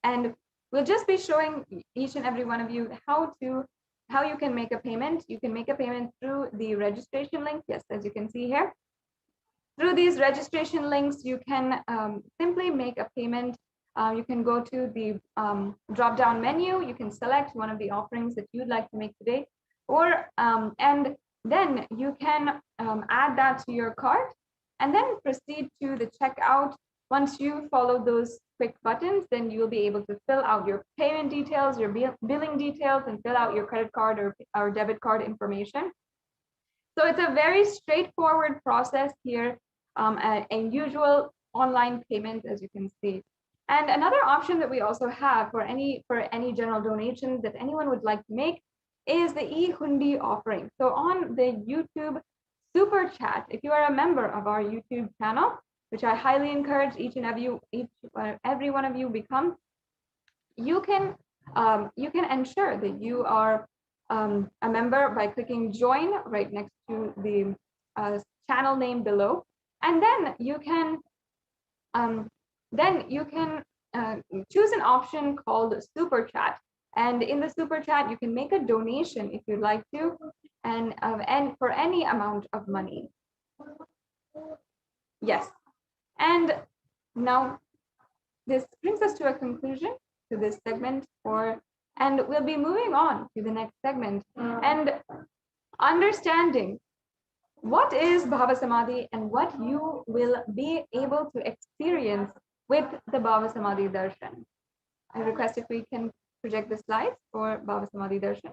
B: And we'll just be showing each and every one of you how you can make a payment. You can make a payment through the registration link. Yes, as you can see here. Through these registration links, you can simply make a payment You can go to the drop-down menu. You can select one of the offerings that you'd like to make today, or and then you can add that to your cart, and then proceed to the checkout. Once you follow those quick buttons, then you'll be able to fill out your payment details, your billing details, and fill out your credit card or debit card information. So it's a very straightforward process here, a usual online payment, as you can see. And another option that we also have for any general donations that anyone would like to make is the e-hundi offering. So on the YouTube super chat, if you are a member of our YouTube channel, which I highly encourage each and every one of you become, you can ensure that you are a member by clicking join right next to the channel name below, and then you can choose an option called super chat, and in the super chat you can make a donation if you'd like to, and for any amount of money. Yes, and now this brings us to a conclusion to this segment, and we'll be moving on to the next segment and understanding what is Bhava Samadhi and what you will be able to experience with the Bhava Samadhi Darshan. I request if we can project the slides for Bhava Samadhi Darshan.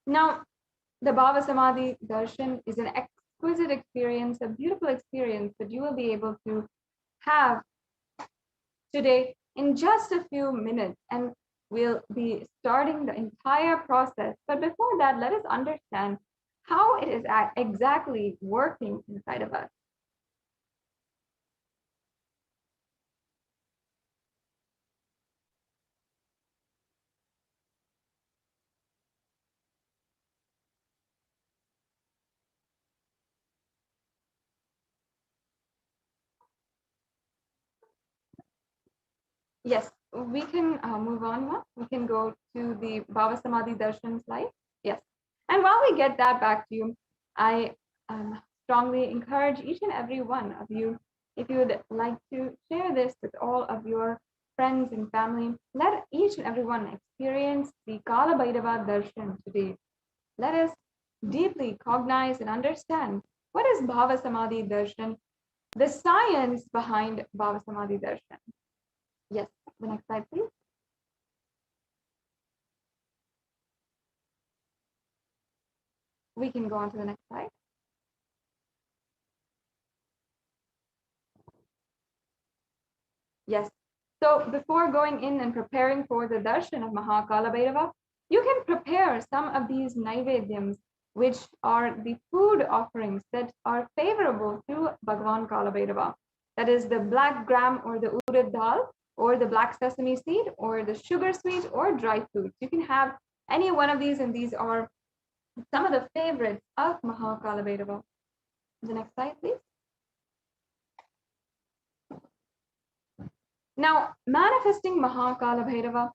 B: Now, the Bhava Samadhi Darshan is an exquisite experience, a beautiful experience that you will be able to have today in just a few minutes, and we'll be starting the entire process. But before that, let us understand how it is exactly working inside of us. Yes, we can move on now. We can go to the Bhava Samadhi Darshan slide. Yes. And while we get that back to you, I strongly encourage each and every one of you, if you would like to share this with all of your friends and family, let each and every one experience the Kalabhairava Darshan today. Let us deeply cognize and understand what is Bhava Samadhi Darshan, the science behind Bhava Samadhi Darshan. Yes, the next slide, please. We can go on to the next slide. Yes. So before going in and preparing for the darshan of Maha Kalabhairava, you can prepare some of these naivedyams, which are the food offerings that are favorable to Bhagavan Kalabhairava. That is the black gram or the urad dal, or the black sesame seed, or the sugar sweet, or dry fruits. You can have any one of these, and these are some of the favorites of Maha Kalabhairava. The next slide, please. Now, manifesting Maha Kalabhairava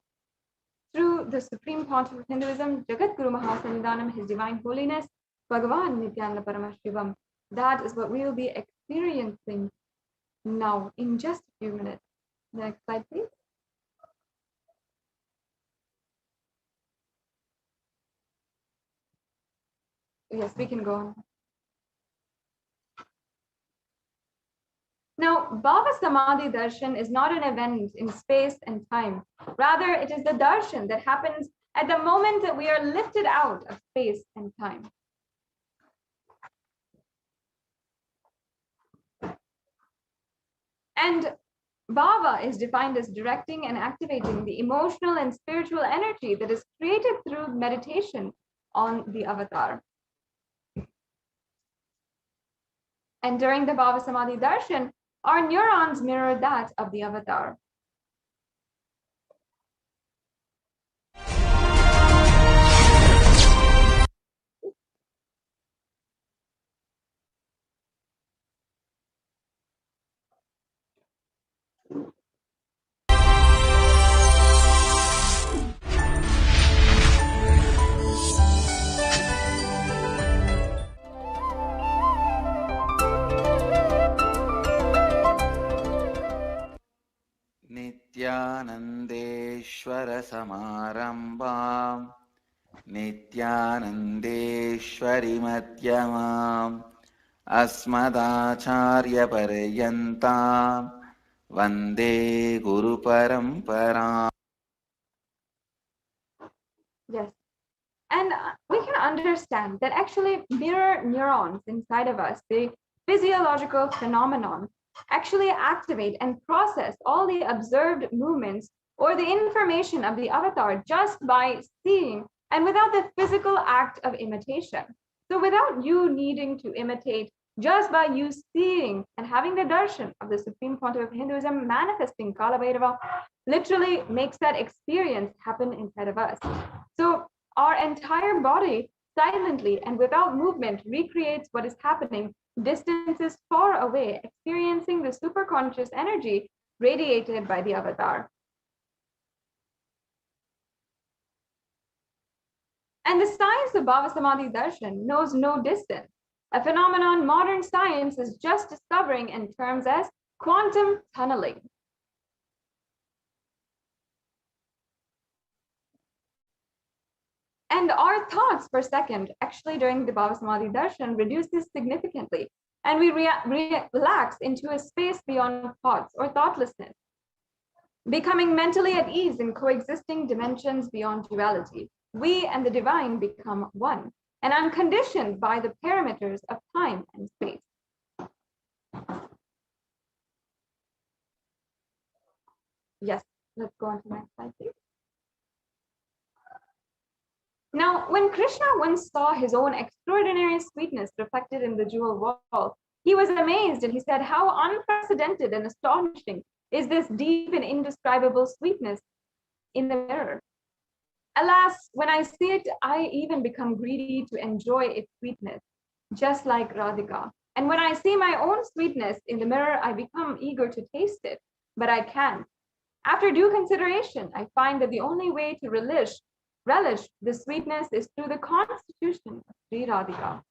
B: through the Supreme Pontiff of Hinduism, Jagat Guru Mahasannidhanam, His Divine Holiness, Bhagavan Nithyananda Paramashivam. That is what we will be experiencing now in just a few minutes. Next slide, please. Yes, we can go on. Now, Bhava Samadhi Darshan is not an event in space and time. Rather, it is the darshan that happens at the moment that we are lifted out of space and time. And Bhava is defined as directing and activating the emotional and spiritual energy that is created through meditation on the avatar. And during the Bhava Samadhi Darshan, our neurons mirror that of the avatar.
E: Samarambam Nityanandeshwari Madhyamam Asmadacharya Paryantam Vande Guru Paramparam.
B: Yes. And we can understand that actually mirror neurons inside of us, the physiological phenomenon, actually activate and process all the observed movements or the information of the avatar just by seeing and without the physical act of imitation. So without you needing to imitate, just by you seeing and having the darshan of the Supreme Pontiff of Hinduism manifesting Kalabhairava literally makes that experience happen inside of us. So our entire body silently and without movement recreates what is happening distances far away, experiencing the superconscious energy radiated by the avatar. And the science of Bhava Samadhi Darshan knows no distance, a phenomenon modern science is just discovering in terms as quantum tunneling. And our thoughts per second, actually during the Bhava Samadhi Darshan, reduces significantly, and we relax into a space beyond thoughts or thoughtlessness, becoming mentally at ease in coexisting dimensions beyond duality. We and the divine become one, and unconditioned by the parameters of time and space. Yes, let's go on to the next slide, please. Now, when Krishna once saw his own extraordinary sweetness reflected in the jewel wall, he was amazed and he said, "How unprecedented and astonishing is this deep and indescribable sweetness in the mirror. Alas, when I see it, I even become greedy to enjoy its sweetness, just like Radhika. And when I see my own sweetness in the mirror, I become eager to taste it, but I can't. After due consideration, I find that the only way to relish the sweetness is through the constitution of Sri Radhika."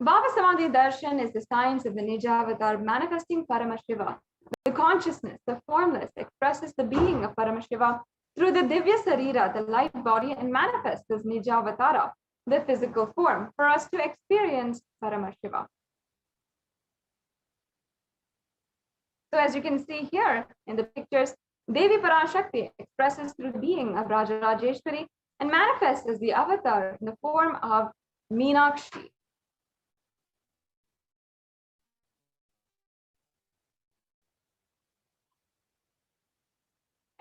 B: Bhava Samadhi Darshan is the science of the Nijavatar manifesting Paramashiva. The consciousness, the formless, expresses the being of Paramashiva through the Divya Sarira, the light body, and manifests as Nijavatara, the physical form, for us to experience Paramashiva. So as you can see here in the pictures, Devi Parashakti expresses through the being of Raja Rajeshwari and manifests as the avatar in the form of Meenakshi.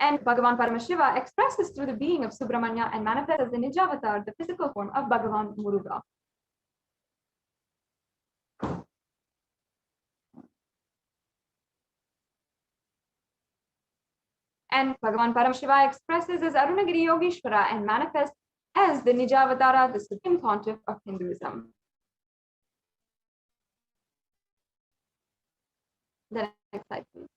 B: And Bhagavan Paramashiva expresses through the being of Subramanya and manifests as the Nijavatar, the physical form of Bhagavan Muruga. And Bhagavan Paramashiva expresses as Arunagiri Yogeshwara and manifests as the Nijavatara, the Supreme Pontiff of Hinduism. The next slide, please.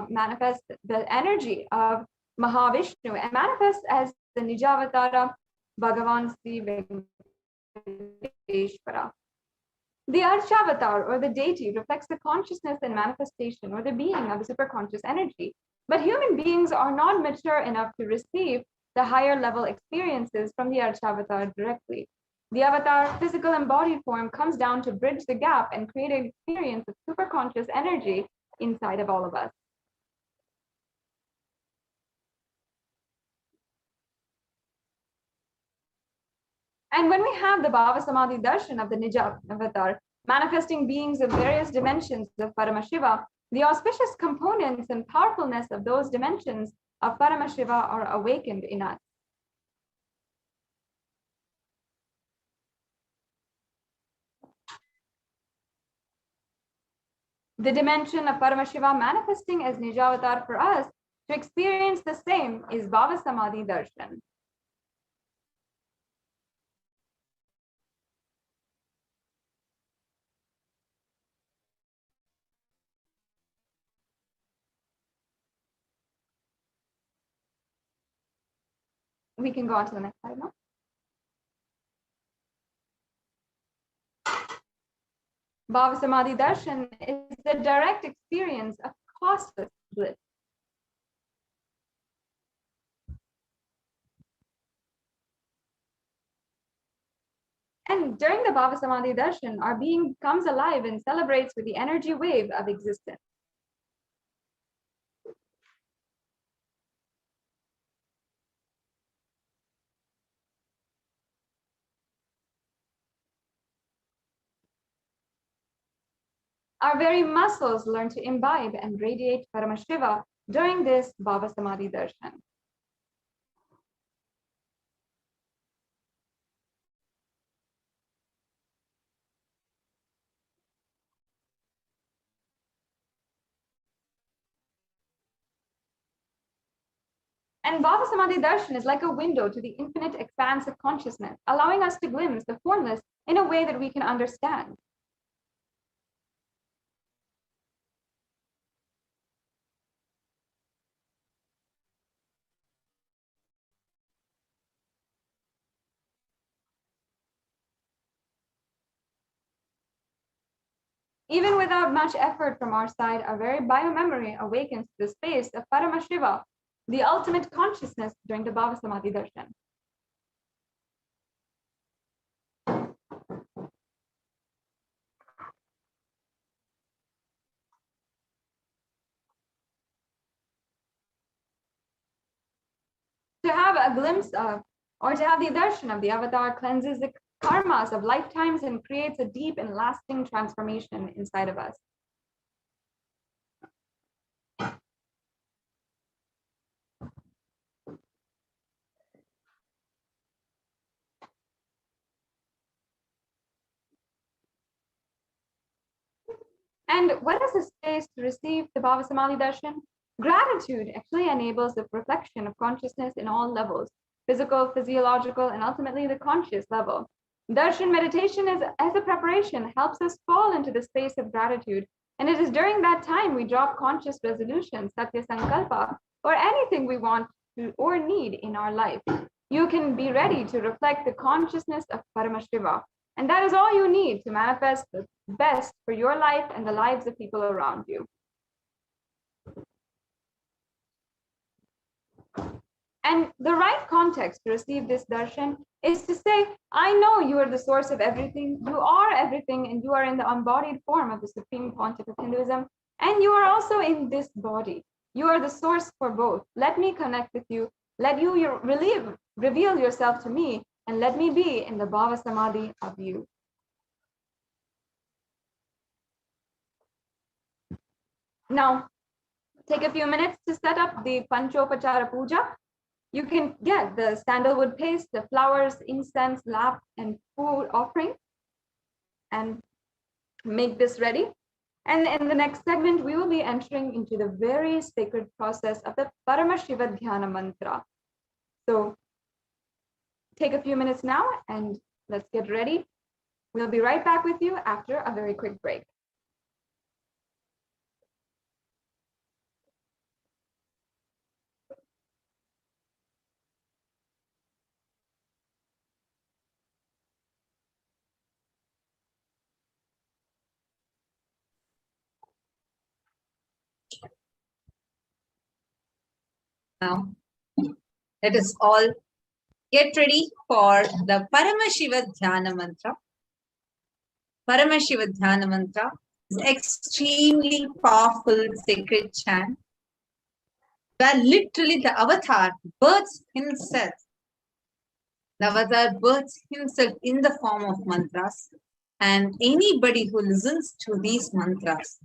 B: Manifests the energy of Mahavishnu and manifests as the Nijavatara Bhagavan Sri Venkateshwara. The Archavatar or the deity reflects the consciousness and manifestation or the being of the superconscious energy. But human beings are not mature enough to receive the higher level experiences from the Archavatar directly. The avatar, physical embodied form, comes down to bridge the gap and create an experience of superconscious energy inside of all of us. And when we have the Bhava Samadhi Darshan of the Nijavatar, manifesting beings of various dimensions of Paramashiva, the auspicious components and powerfulness of those dimensions of Paramashiva are awakened in us. The dimension of Paramashiva manifesting as Nijavatar for us to experience the same is Bhava Samadhi Darshan. We can go on to the next slide now. Bhava Samadhi Darshan is the direct experience of costless bliss. And during the Bhava Samadhi Darshan, our being comes alive and celebrates with the energy wave of existence. Our very muscles learn to imbibe and radiate Paramashiva during this Bhava Samadhi Darshan. And Bhava Samadhi Darshan is like a window to the infinite expanse of consciousness, allowing us to glimpse the formless in a way that we can understand. Even without much effort from our side, our very biomemory awakens to the space of Paramashiva, the ultimate consciousness during the Bhava Samadhi Darshan. To have a glimpse of, or to have the darshan of the avatar cleanses the karmas of lifetimes and creates a deep and lasting transformation inside of us. And what is the space to receive the Bhava Samadhi Darshan? Gratitude actually enables the reflection of consciousness in all levels, physical, physiological, and ultimately the conscious level. Darshan meditation as a preparation helps us fall into the space of gratitude. And it is during that time we drop conscious resolutions, satya sankalpa, or anything we want to or need in our life. You can be ready to reflect the consciousness of Paramashiva. And that is all you need to manifest the best for your life and the lives of people around you. And the right context to receive this darshan is to say, I know you are the source of everything, you are everything, and you are in the embodied form of the Supreme Pontiff of Hinduism, and you are also in this body. You are the source for both. Let me connect with you. Let you reveal yourself to me, and let me be in the Bhava Samadhi of you. Now, take a few minutes to set up the Panchopachara Puja. You can get the sandalwood paste, the flowers, incense, lamp, and food offering, and make this ready. And in the next segment, we will be entering into the very sacred process of the Paramashiva Dhyana Mantra. So take a few minutes now and let's get ready. We'll be right back with you after a very quick break.
F: Now, let us all get ready for the Paramashiva Dhyana Mantra. Paramashiva Dhyana Mantra is extremely powerful sacred chant where literally the avatar births himself. The avatar births himself in the form of mantras, and anybody who listens to these mantras,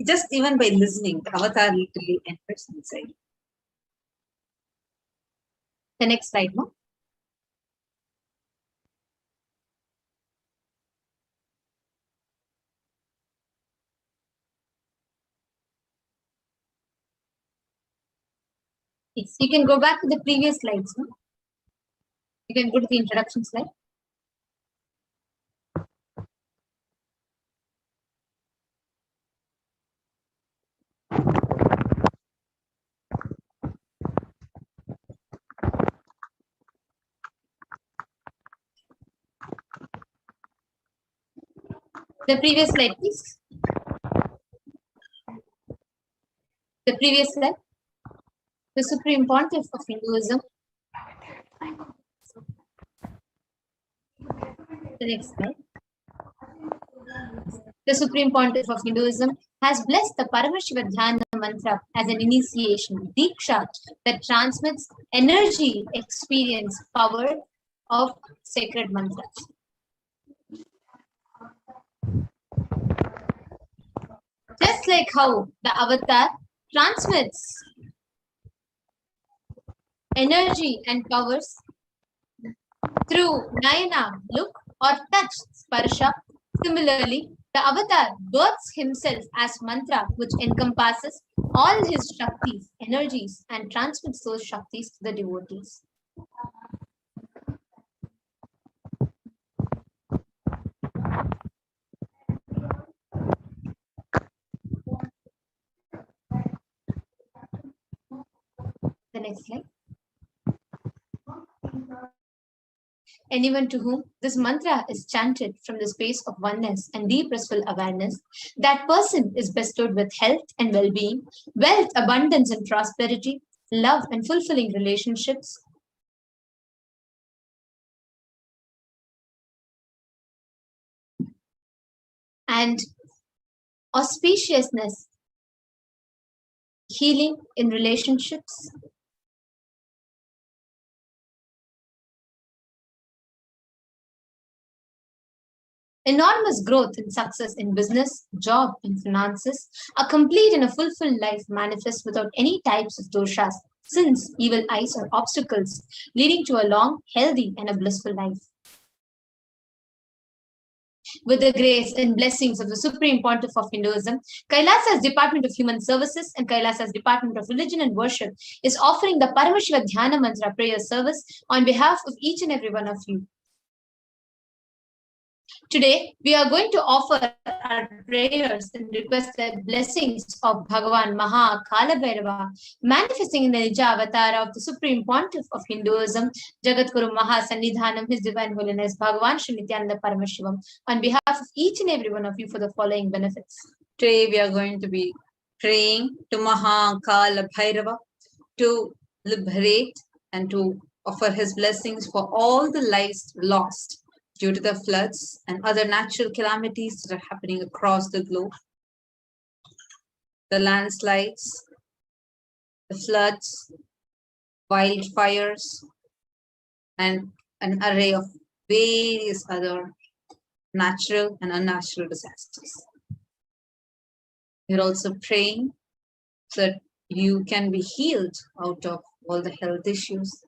F: just even by listening, the avatar literally enters inside. The next slide, no? Yes, you can go back to the previous slides, no? You can go to the introduction slide. The previous slide, please. The previous slide. The Supreme Pontiff of Hinduism. The next slide. The Supreme Pontiff of Hinduism has blessed the Paramashivoham mantra as an initiation, Diksha, that transmits energy, experience, power of sacred mantras. Just like how the avatar transmits energy and powers through Nayana, look, or touch, Sparsha, similarly, the avatar births himself as mantra, which encompasses all his Shaktis, energies, and transmits those Shaktis to the devotees. The next slide. Anyone to whom this mantra is chanted from the space of oneness and deep restful awareness, that person is bestowed with health and well-being, wealth, abundance and prosperity, love and fulfilling relationships, and auspiciousness, healing in relationships, enormous growth and success in business, job, and finances, a complete and a fulfilled life manifest without any types of doshas, sins, evil eyes, or obstacles, leading to a long, healthy, and a blissful life. With the grace and blessings of the Supreme Pontiff of Hinduism, Kailasa's Department of Human Services and Kailasa's Department of Religion and Worship is offering the Paramashiva Dhyana Mantra prayer service on behalf of each and every one of you. Today, we are going to offer our prayers and request the blessings of Bhagavan Maha Kalabhairava, manifesting in the Nija Avatar of the Supreme Pontiff of Hinduism, Jagadguru Maha Sannidhanam, His Divine Holiness Bhagavan Shri Nithyananda Paramashivam, on behalf of each and every one of you for the following benefits.
G: Today, we are going to be praying to Maha Kalabhairava to liberate and to offer his blessings for all the lives lost due to the floods and other natural calamities that are happening across the globe. The landslides, the floods, wildfires, and an array of various other natural and unnatural disasters. We're also praying so that you can be healed out of all the health issues,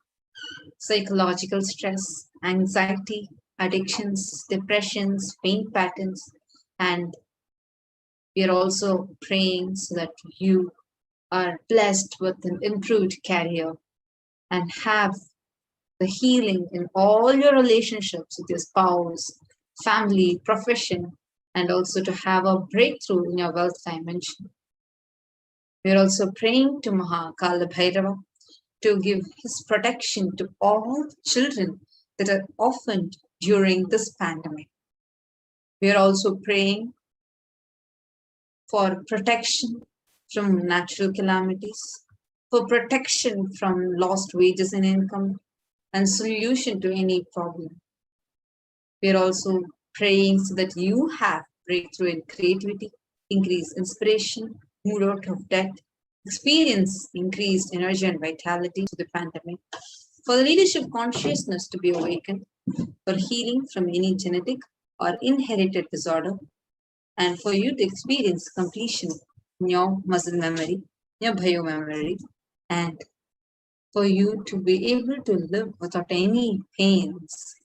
G: psychological stress, anxiety, addictions, depressions, pain patterns, and we are also praying so that you are blessed with an improved career and have the healing in all your relationships with your spouse, family, profession, and also to have a breakthrough in your wealth dimension. We are also praying to Maha Kalabhairava to give his protection to all children that are orphaned during this pandemic. We are also praying for protection from natural calamities, for protection from lost wages and income, and solution to any problem. We are also praying so that you have breakthrough in creativity, increased inspiration, mood out of debt, experience increased energy and vitality to the pandemic, for the leadership consciousness to be awakened, for healing from any genetic or inherited disorder, and for you to experience completion in your muscle memory, your bio memory, and for you to be able to live without any pains,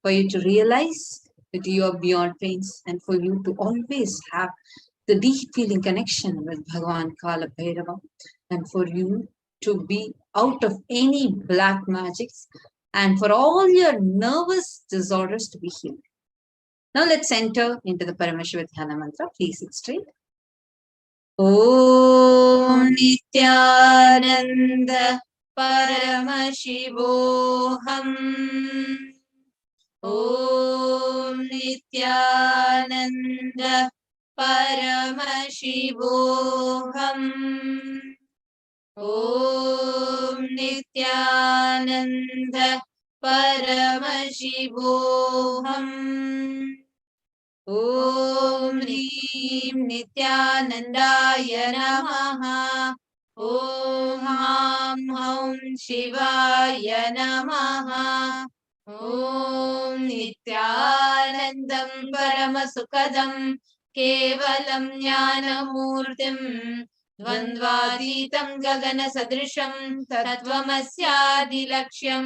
G: for you to realize that you are beyond pains, and for you to always have the deep feeling connection with Bhagavan Kalabhairava, and for you to be out of any black magics, and for all your nervous disorders to be healed. Now let's enter into the Paramashiva Dhyana Mantra. Please sit straight. Om Nithyananda Paramashivoham Om Nithyananda Paramashivoham. Om Nithyananda Paramashivoham. Om Hrim Nithyanandaya Namaha. Om Ham Hum Shivaya Namaha. Om Nithyanandam Paramasukadam Kevalam Jnanamurtim Dvandvaditam Gagana Sadrisham Tattvamasyaadilaksham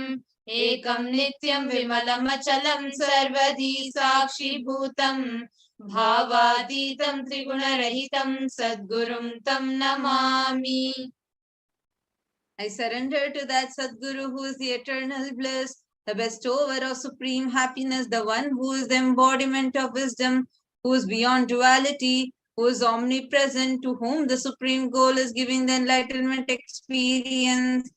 G: Ekam Nityam Vimalam Achalam Sarvadi Sakshi Bhutam Bhavaditam Triguna-rahitam Sadgurum Tam Namami. I surrender to that Sadguru who is the eternal bliss, the bestower of supreme happiness, the one who is the embodiment of wisdom, who is beyond duality, who is omnipresent, to whom the supreme goal is giving the enlightenment experience,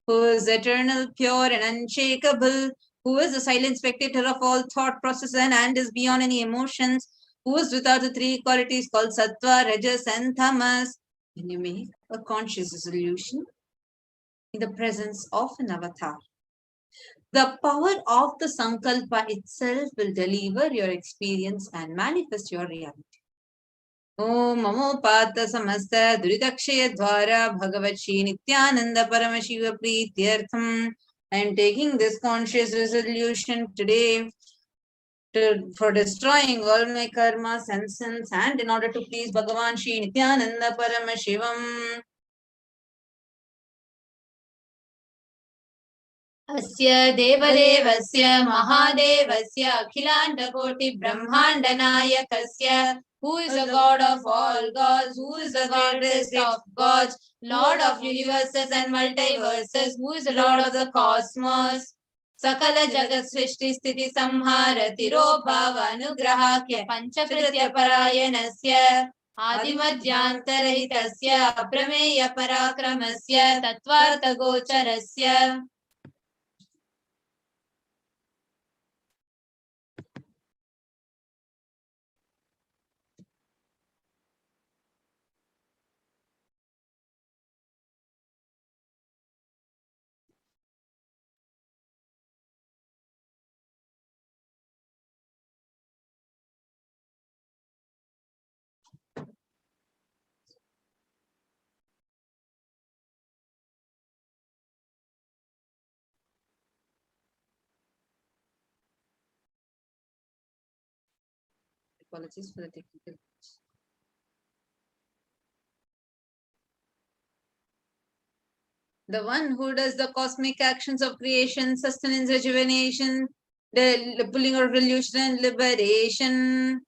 G: who is eternal, pure and unshakable, who is the silent spectator of all thought processes and is beyond any emotions, who is without the three qualities called sattva, rajas and tamas. When you make a conscious resolution in the presence of an avatar, the power of the sankalpa itself will deliver your experience and manifest your reality. Om Mamopata Samasta Duridakshaya Dwara Bhagavat Shri Nithyananda Paramashiva Preetyartham. I am taking this conscious resolution today for destroying all my karmas and sins, and in order to please Bhagavan Shri Nithyananda Paramashivam. Asya Devadevasya Mahadevasya Akhilanda Koti Brahmanda Nayakasya, who is the God of all gods, who is the greatest of gods, Lord of universes and multiverses, who is the Lord of the cosmos. Sakala Jagat Srishti Sthiti Samhara Tiropa Anugrahakya Panchakritya Parayanasya Adimadhyantarahitasya Aprameya Parakramasya Tattvartha Gocharasya. Apologies for the technical glitch. The one who does the cosmic actions of creation, sustenance, rejuvenation, the pulling of revolution and liberation.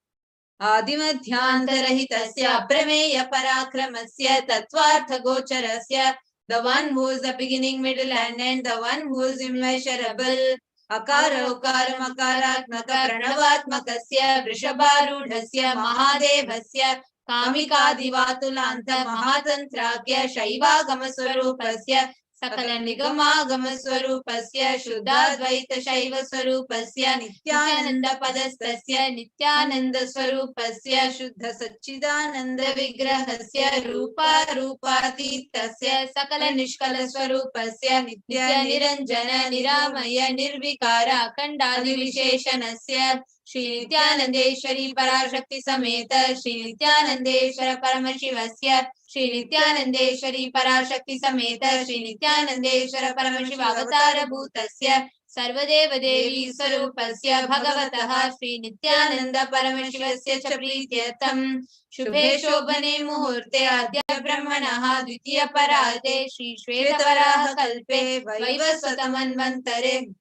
G: Adimadhyantarahitasya prameya parakramasya tattvartha gocharasya. The one who is the beginning, middle and end, the one who is immeasurable. Akara ukara makaratmaka pranavatmakasya vrishabharudhasya mahadevasya Kamikadivatulanta Mahatantrakya Shaivagama Swarupasya Sakala Nigamagama Swarupasya Shuddhadvaita Shaiva Swarupasya Nithyananda Padastasya Nithyananda Swarupasya Shuddha Satchidananda Vigrahasya Rupa Rupatitasya Sakala Nishkala Swarupasya Nitya Niranjana Niramaya Nirvikara Kandadi Visheshanasya Shri Nithyanandeshwari Parashakti Sameta Shri Nithyanandeshwara Paramashivasya Shri Nithyanandeshwari Parashakti Sameta Shri Nithyanandeshwara Paramashivavatara Bhutasya Sarvadeva Devi Swarupasya Bhagavataha Shri Nithyananda Paramashivasya Cha Preetyatam Shubhe Shobhane Muhurte Adya Brahmanaha Dvitiya Parade Shri Shvetavaraha Kalpe Vaivasvatamanvantare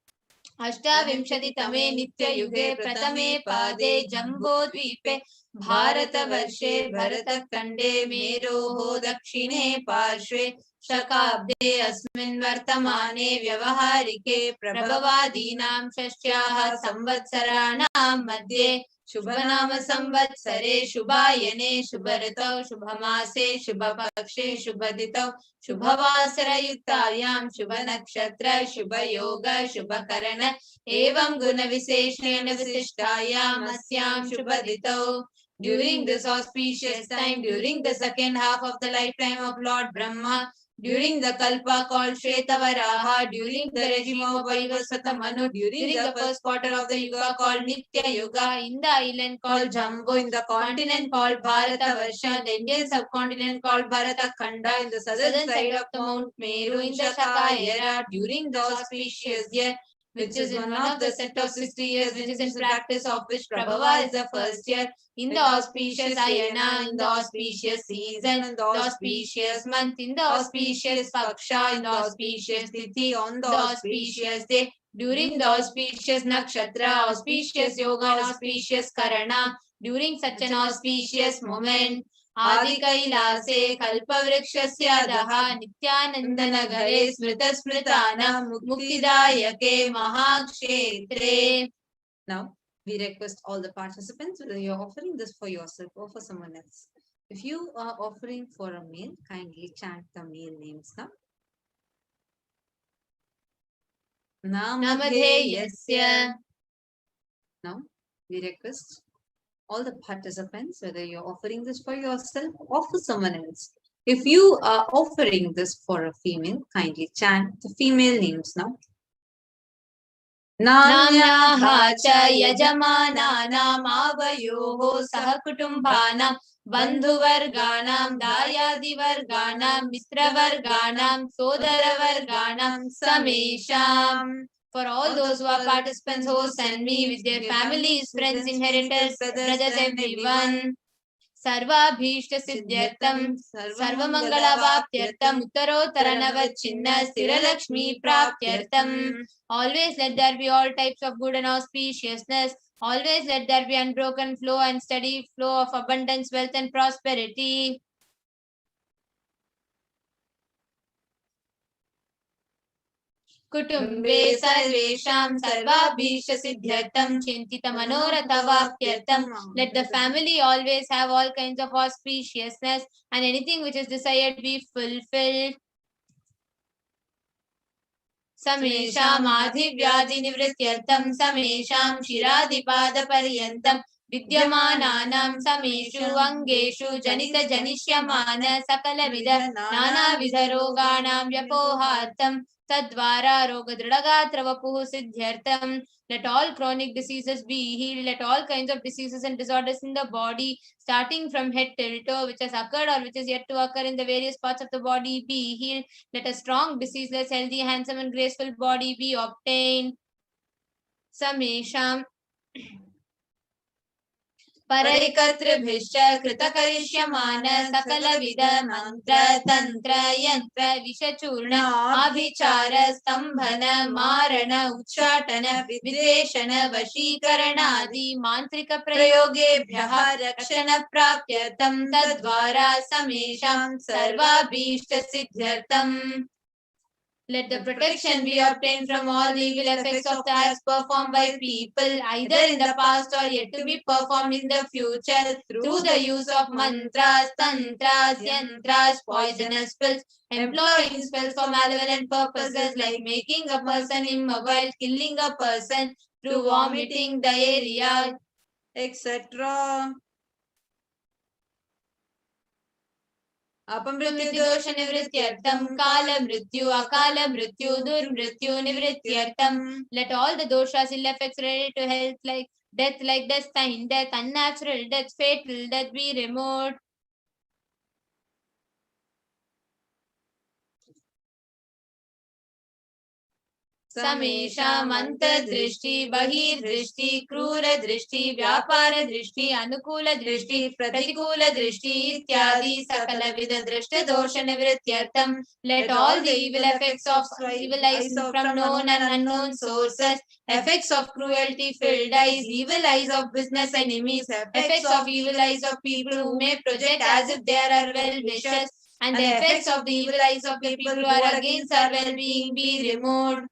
G: अष्टाविंशतितमे नित्ययुगे प्रथमे पादे जम्बोद्वीपे भारतवर्षे भरतखण्डे मेरोः दक्षिणे पार्श्वे शकाब्दे अस्मिन् वर्तमाने व्यवहारिके प्रभवादीनां षष्ट्याः संवत्सराणां मध्ये शुभनाम संवत्सरे शुभायने शुभऋतौ शुभमासे शुभपक्षे शुभदितौ शुभवासरयुक्तायां शुभनक्षत्र शुभयोग शुभकरण एवं गुणविशेषेण विशिष्टायाम् अस्यां शुभदितौ. During this auspicious time, during the second half of the lifetime of Lord Brahma, during the Kalpa called Shvetavaraha, during the regime of Vaivasvata Manu, during the first quarter of the Yuga called Nitya Yuga, in the island called Jambu, in the continent called Bharata Varsha, the Indian subcontinent called Bharata Khanda, in the southern side of the Mount Meru, in the Shaka era, during the auspicious year, which is one of the set of 60 years which is in practice, of which Prabhava is the first year, in the auspicious Ayana, in the auspicious season, in the auspicious month, in the auspicious Paksha, in the auspicious Tithi, on the auspicious day, during the auspicious Nakshatra, auspicious Yoga, and auspicious Karana, during such an auspicious moment, Adi Kailase Kalpavrakshasya Daha Nityanandanagare Smrita Smritana Muktidayake Mahakshetre. Now, we request all the participants, whether you're offering this for yourself or for someone else. If you are offering for a meal, kindly chant the meal names now. Namadheyasya. Now, we request all the participants, whether you're offering this for yourself or for someone else. If you are offering this for a female, kindly chant the female names now. Namyaha cha yajamananam avayoho sahakutumbhanam bandhuvarganam dayadivarganam mistravarganam sodaravarganam samesham. For all those who are participants, hosts and me with their families, friends, inheritors, brothers, everyone. Sarvabhishta siddhyartam, sarvamangala vaptyartam, uttarottaranavachinna sthiralakshmi praptyartam. Always let there be all types of good and auspiciousness. Always let there be unbroken flow and steady flow of abundance, wealth and prosperity. Kutumbe sarvesham sarvabhisha siddhyartam chintita manoratha vaptyartam. Let the family always have all kinds of auspiciousness and anything which is desired be fulfilled. Samesham adhivyadi nivrityartam samesham shiradipada paryantam vidyamananam sameshu angeshu janita janishyamana sakala vida nana vida roganam vyapohartam tadvara rogadridagatra vapuhu siddhyartam. Let all chronic diseases be healed. Let all kinds of diseases and disorders in the body, starting from head till toe, which has occurred or which is yet to occur in the various parts of the body, be healed. Let a strong, diseaseless, healthy, handsome and graceful body be obtained. Samesham Parikatribhisha Kritakarishямana Sakala Vida Mantra Tantra Yantra Vishachurna Abhichara Stambhana Marana Uchatana Videshana Vashikarana Adi Mantrika Prayogebhyaha Rakshana Prapyatam Tadvara Samesham Sarvabhishta Siddhyartam. Let the protection be obtained from all evil effects of the acts performed by people, either in the past or yet to be performed in the future, through the use of mantras, tantras, yantras, poisonous spells, employing spells for malevolent purposes like making a person immobile, killing a person through vomiting, diarrhea, etc. Apamrityu dosha nivrityartam kala mrityu akala mrityu durmrityu nivrityartam. Let all the doshas, ill effects related to health like destined death, unnatural death, fatal death be removed. Samesham antardrishti, bahirdrishti, krura drishti, vyapara drishti, anukula drishti, pratikula drishti, ityadi sakala vida drishta dosha nivrityartam. Let all the evil effects of evil eyes from known and unknown sources, effects of cruelty filled eyes, evil eyes of business enemies, effects of evil eyes of people who may project as if they are well wishers, and the effects of the evil eyes of the people who are against our well-being be removed.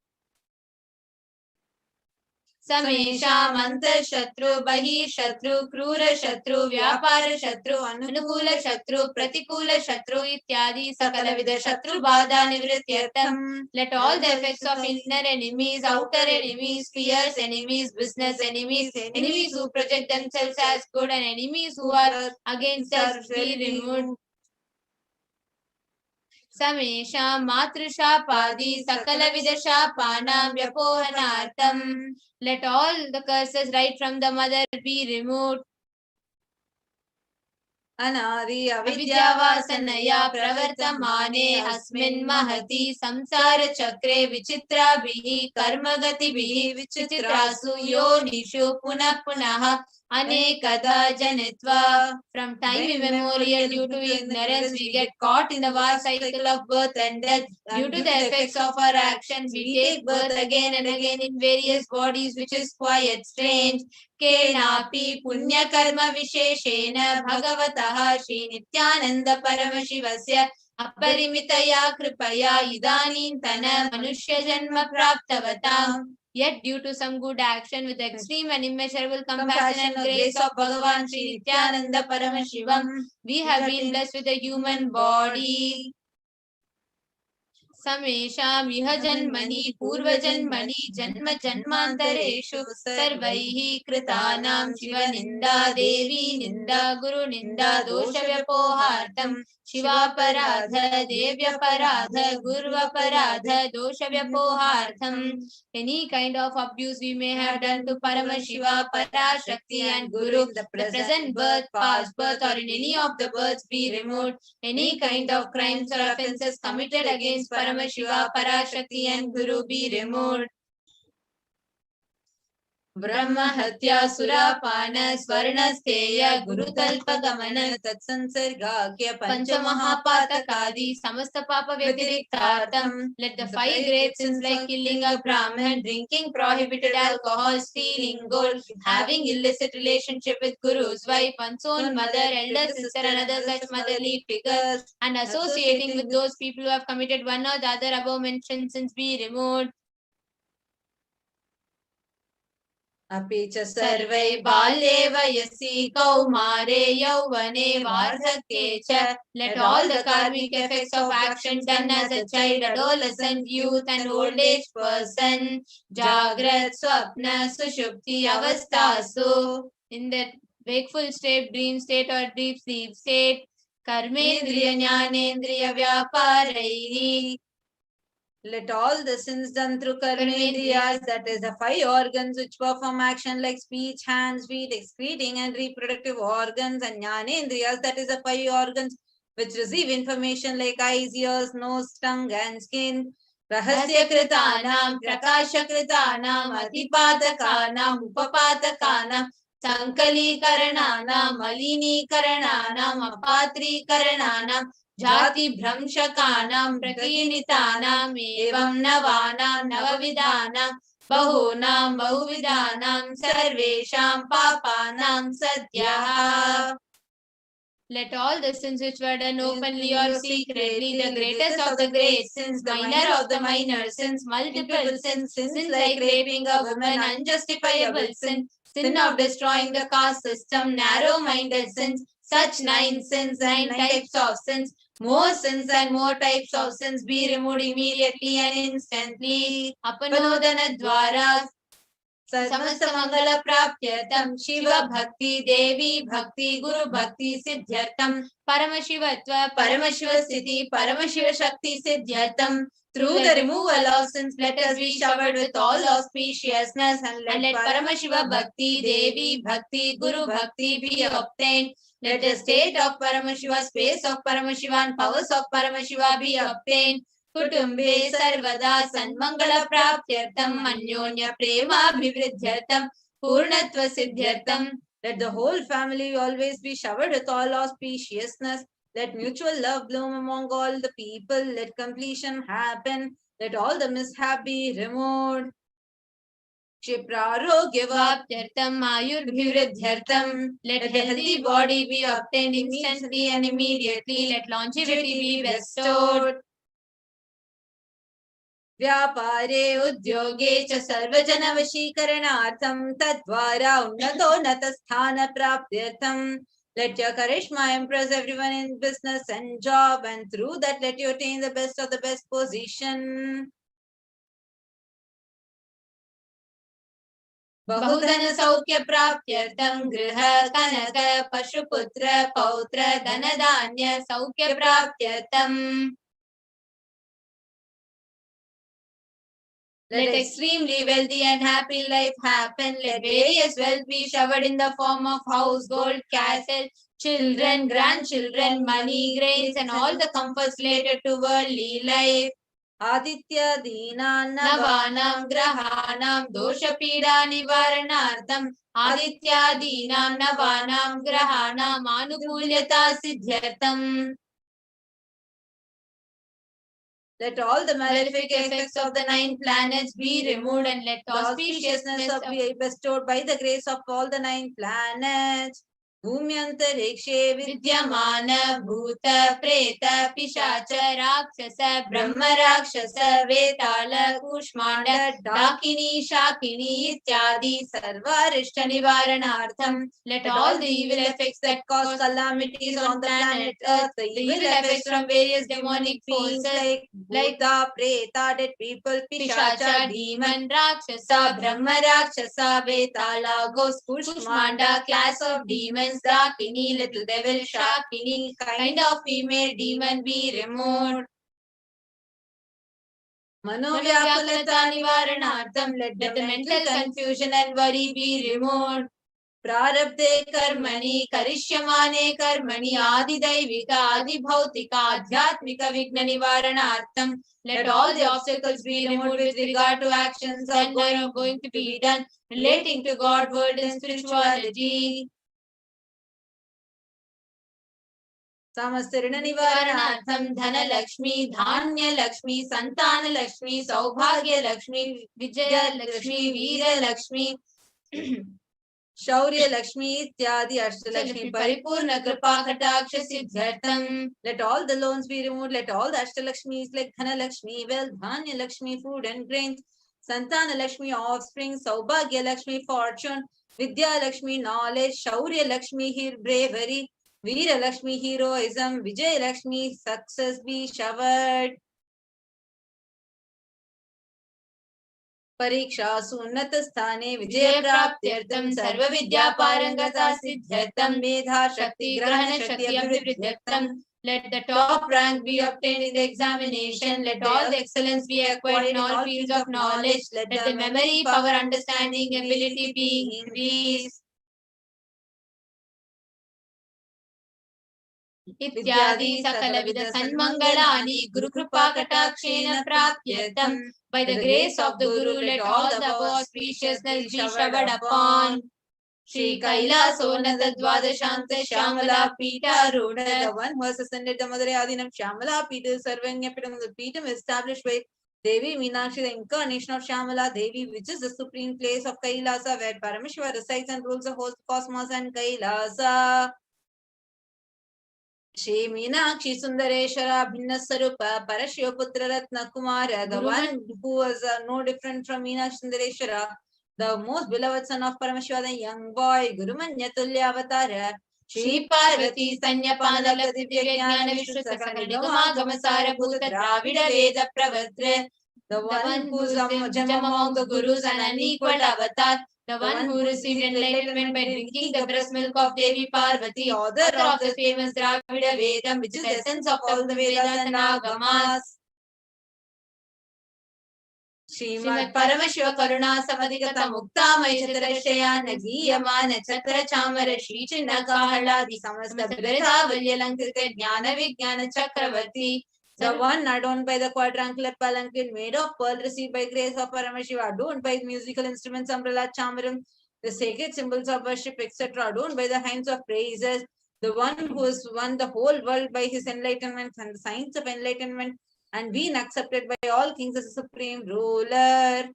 G: समेषाम् अंतःशत्रु बहिःशत्रु क्रूरशत्रु व्यापारशत्रु अनुकूलशत्रु प्रतिकूलशत्रु इत्यादि सकलविध शत्रु बाधा निवृत्त्यर्थं. Let all the effects of inner enemies, outer enemies, fierce enemies, business enemies, enemies who project themselves as good and enemies who are against us be removed. समेषां मातृशापादि सकलविधशापानां व्यपोहनार्थं. Let all the curses right from the mother be removed. अनादि अविद्यावासनया प्रवर्तमाने अस्मिन् महति संसार चक्रे विचित्राभिः कर्मगतिभिः विचित्रासु योनिषु पुनः पुनः अनेकदा जनित्वा. From time immemorial, due to ignorance, we get caught in the vast cycle of birth and death. Due to the effects of our actions, we take birth again and again in various bodies, which is quite strange. केनापि पुण्यकर्म विशेषेण भगवतः श्री नित्यानंद परमशिवस्य अपरिमितया कृपया इदानीन्तन मनुष्य जन्म प्राप्तवताम्. Yet due to some good action with extreme and immeasurable compassion and grace of Bhagavan Shri Nithyananda Paramashivam, we have been blessed with a human body. समेषां इह जन्मनि पूर्वजन्मनि जन्म जन्मान्तरेषु सर्वैः कृतानां शिवनिन्दा देवी निन्दा गुरुनिन्दा दोषव्यपोहार्थं शिवापराध देव्यपराध गुर्वपराध दोषव्यपोहार्थं. Any kind of abuse we may have done to Paramashiva, Parashakti and Guru, the present birth, past birth or in any of the births be removed. Any kind of crimes or offences committed against Paramashiva, Parashakti and Guru be removed. ब्रह्महत्या सुरापान स्वर्णस्थेय गुरुतल्पगमन तत्संसर्गाख्य पंचमहापातकादि समस्त पाप व्यतिरिक्तार्थं. Let the 5 great sins like killing a Brahman, drinking prohibited alcohol, stealing gold, having illicit relationship with Guru's wife, one's own mother, elder sister and other such motherly figures, and associating with those people who have committed one or the other above mentioned sins be removed. अपि च सर्वै बाल्ये वयसि कौमारे यौवने वार्धक्ये च. Let all the karmic effects of action done as a child, adolescent, youth and old age person, jagrat, swapna, sushupti avastasu, in that wakeful state, dream state or deep sleep state, karmendriya jnanendriya vyaparaihi. Let all the sins done through karmendriyas, that is the 5 organs which perform action like speech, hands, feet, excreting and reproductive organs, and jnanendriyas, that is the 5 organs which receive information like eyes, ears, nose, tongue and skin. Rahasya kritanam, prakasha kritanam, atipatakana, upapatakana, sankali karanana, malini karanana, apatri karanana, जाति भ्रंशकानां प्रकीर्णितानां एवं नवानां नवविधानां बहूनां बहुविधानां सर्वेषां पापानां सद्यः. Let all the sins which were done openly or secretly, the greatest of the great sins, the minor of the minor sins, multiple sins, sins like raping a woman, unjustifiable sin, sin of destroying the caste system, narrow-minded sins, such 9 sins, 9 types of sins, more sins and more types of sins be removed immediately and instantly. Apanodana dwara समस्त मंगल प्राप्त्यर्थं शिव भक्ति देवी भक्ति गुरु भक्ति सिद्ध्यर्थं परमशिवत्व परमशिव स्थिति परमशिव शक्ति सिद्ध्यर्थं. Through the removal of sins, let us be showered with all auspiciousness and let Paramashiva Bhakti, Devi Bhakti, Guru Bhakti be obtained. Let the state of Paramashiva, space of Paramashiva and powers of Paramashiva be obtained. कुटुंबे सर्वदा सन्मंगल प्राप्त्यर्थम अन्योन्य प्रेमाभिवृद्ध्यर्थम पूर्णत्व सिद्ध्यर्थम. Let the whole family always be showered with all auspiciousness. Let mutual love bloom among all the people. Let completion happen. Let all the mishap be removed. Kshiprarogya-vaptyartam ayurvivriddhyartam. Let a healthy body be obtained instantly and immediately. Let longevity be bestowed. व्यापारे उद्योगे च सर्वजनवशीकरणार्थं तद्वारा उन्नतोन्नतस्थानप्राप्त्यर्थं. Let your charisma impress everyone in business and job, and through that let you attain the best of the best position. बहुधन सौख्य प्राप्त्यर्थं गृह कनक पशुपुत्र पौत्र धन धान्य सौख्य प्राप्त्यर्थं. Let extremely wealthy and happy life happen. Let various wealth be showered in the form of house, gold, castle, children, grandchildren, money, grains, and all the comforts related to worldly life. Aditya Deenam Navanam Grahanam Dosha Pida Nivaranartham. Aditya Deenam Navanam Grahanam Anukulyata Siddhyartham. Let all the malefic effects of the 9 planets be removed, and let auspiciousness be bestowed by the grace of all the 9 planets. Bhumyantarikshe vidyamana bhuta preta pishacha rakshasa brahma rakshasa vetala kushmanda dakini shakini ityadi sarvarishta nivaranartham. Let all the evil effects that cause calamities on the planet Earth, the evil effects from various demonic forces like Bhuta, Preta, dead people, Pishacha, demon, Rakshasa, Brahma Rakshasa, Vetala, ghost, Kushmanda, class of demons, Dakini, little devil, Shakini, kind of female demon be removed. Manovyakulata Nivaranartham, let the mental confusion and worry be removed. Prarabdhe karmani karishyamane karmani adidaivika adibhautika adhyatmika vigna nivaranartham. Let all the obstacles be removed with regard to actions that are going to be done relating to God, word and spirituality. Samastarana nivaranartham dhana lakshmi, dhanya lakshmi, santana lakshmi, saubhagya lakshmi, vijaya lakshmi, veera lakshmi, Shaurya Lakshmi Ityadi Ashtalakshmi Paripurna Kripa Kataksha Siddhartham. Let all the loans be removed. Let all the Ashtalakshmis like Dhana Lakshmi, wealth, Dhanya Lakshmi, food and grains, Santana Lakshmi, offspring, Saubhagya Lakshmi, fortune, Vidya Lakshmi, knowledge, Shaurya Lakshmi, bravery, Veera Lakshmi, heroism, Vijay Lakshmi, success be showered. परीक्षासु उन्नतस्थाने विजयप्राप्त्यर्थं सर्वविद्यापारंगता सिद्ध्यर्थं मेधा शक्ति ग्रहण शक्ति अभिवृद्ध्यर्थं. Let the top rank be obtained in the examination. Let all the excellence be acquired in all fields of knowledge. Let the memory, power, understanding, ability be increased. इत्यादि सकलविध सन्मंगलानि Gurukripa कटाक्षेन प्राप्त्यर्थं. By the grace of the Guru, let all the above auspiciousness be showered upon. Shri Kailasa Nada Dwadashanta Shyamala Pita Ruda, the one who has ascended the Mother Adinam Shyamala Pita Sarvanyapitam, the Pitam established by Devi Meenakshi, the incarnation of Shyamala Devi, which is the supreme place of Kailasa, where Paramashiva resides and rules the whole cosmos and Kailasa. Shri Meenakshi Sundareshwara Bhinna Sarupa Parashakti Ratna Kumara, the one who was no different from Meenakshi Sundareshwara, the most beloved son of Paramashiva, the young boy, Gurumanya Tulya Avatara, Shri Parvati Sanya Panala Divya Jnana Vishnu Sakala Nigama Gamasara Bhuta Dravida Veda Pravatre, the one who is Jam among the Gurus and unequaled avatar, the one who received enlightenment by drinking the breast milk of Devi Parvati, author of the famous Dravida Vedam, which is the essence of all the Vedas and Agamas. Srimad Paramashiva Karuna Samadhikata Mukta Mayachatarashaya Nagiyamana Chakra Chamara Shri Chinna Kahaladi Samasta Birtha Valyalankita Jnana Vijnana Chakravarti, the one adorned by the quadrangular palanquin made of pearl, received by grace of Paramashiva, adorned by musical instruments, umbrella, chamaram, the sacred symbols of worship, etc., adorned by the hands of praises, the one who has won the whole world by his enlightenment and the science of enlightenment, and been accepted by all kings as a supreme ruler.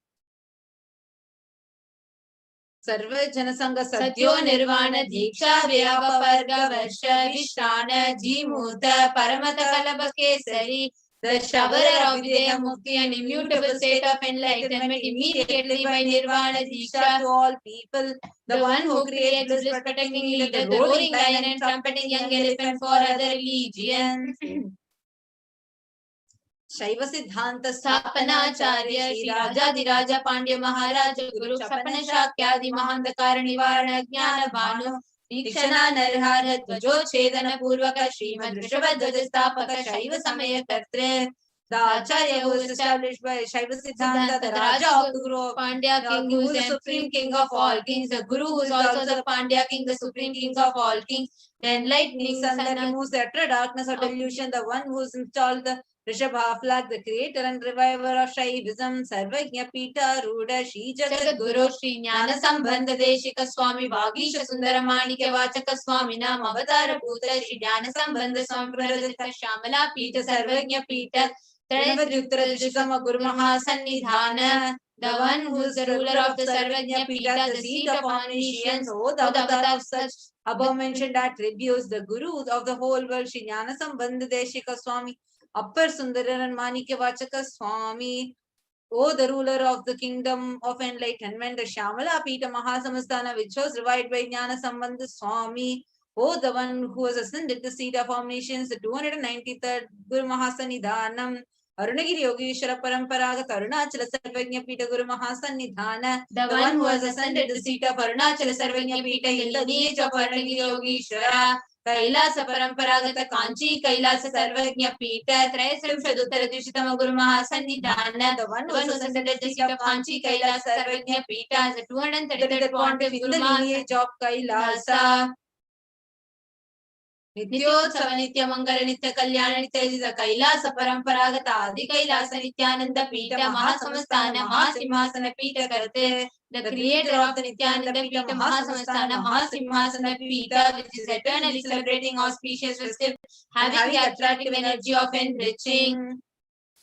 F: सर्व जनसंग सत्यो निर्वाण दीक्षा व्यापवर्ग वर्ष विश्राण Jimuta परमत कलभ Kesari the shower of Videha Mukti and immutable state of enlightenment immediately by Nirvana Diksha to all people. The one who creates bliss, protecting leader, the roaring lion and trumpeting young elephant for other religions. शैव सिद्धांत स्थापनाचार्य श्री राजाधिराज पांड्य महाराज गुरु क्षपन शाक्यादि महांधकार निवारण ज्ञान भानु दीक्षणा नरहार ध्वजोच्छेदन पूर्वक श्रीमद ऋषभध्वज स्थापक शैव समय कर्तृ the Acharya who is established by Shaiva Siddhanta, the Raja of the Guru of Pandya king, who is the supreme king of all kings, the Guru who is also the Pandya king, the supreme king of all kings, the enlightening sun that removes the utter darkness of delusion, the one who has installed the Rishabha flag, the creator and reviver of Shaivism, Sarvajna Pita Ruda Shri Jagat Guru Shri Jnana Sambandha Deshika Swami Bhagisha Sundara Manikya Vachaka Swami Nam Avatara Bhuta Shri Jnana Sambandha Swami Praradita Shamala Pita Sarvajna Pita Trayavadrikta Guru Maha Sannidhana, the one who is the ruler of the Sarvajna Pita, the seat of omniscience, O the avatar of such above mentioned attributes, the Guru of the whole world, Shri Jnana Sambandha Deshika Swami, Appar Sundaran Manikya Vachaka Swami, O the ruler of the kingdom of enlightenment, the Shamala Pita Mahasamastana, which was revived by Jnana Sambandha Swami, O the one who has ascended the seat of omniscience, the 293rd Guru Mahasanidhanam, Arunagiri Yogeshwara Paramparaga Arunachala Sarvajna Pita Guru Mahasanidhana, the one who has ascended the seat of Arunachala Sarvajna Pita in the lineage of Arunagiri Yogeshwara, Kailasa Paramparagata Kanchi Kailasa Sarvajna Pita Trayasrimshaduttara Dishitama Guru Mahasanidhana, the one who has ascended the seat of Kanchi Kailasa Sarvajna Pita as the 233rd pontiff in the lineage of Kailasa. Nityotsav Nitya Mangala Nitya Kalyana Nitya Kailasa Paramparagatha Adi Kailasa Nithyananda Pita Mahasamastana Mahasimhasana Pita Karte, the creator of the Nithyananda Pita Mahasamastana Mahasimhasana Pita, which is eternally celebrating auspicious festive, having the attractive energy of enriching.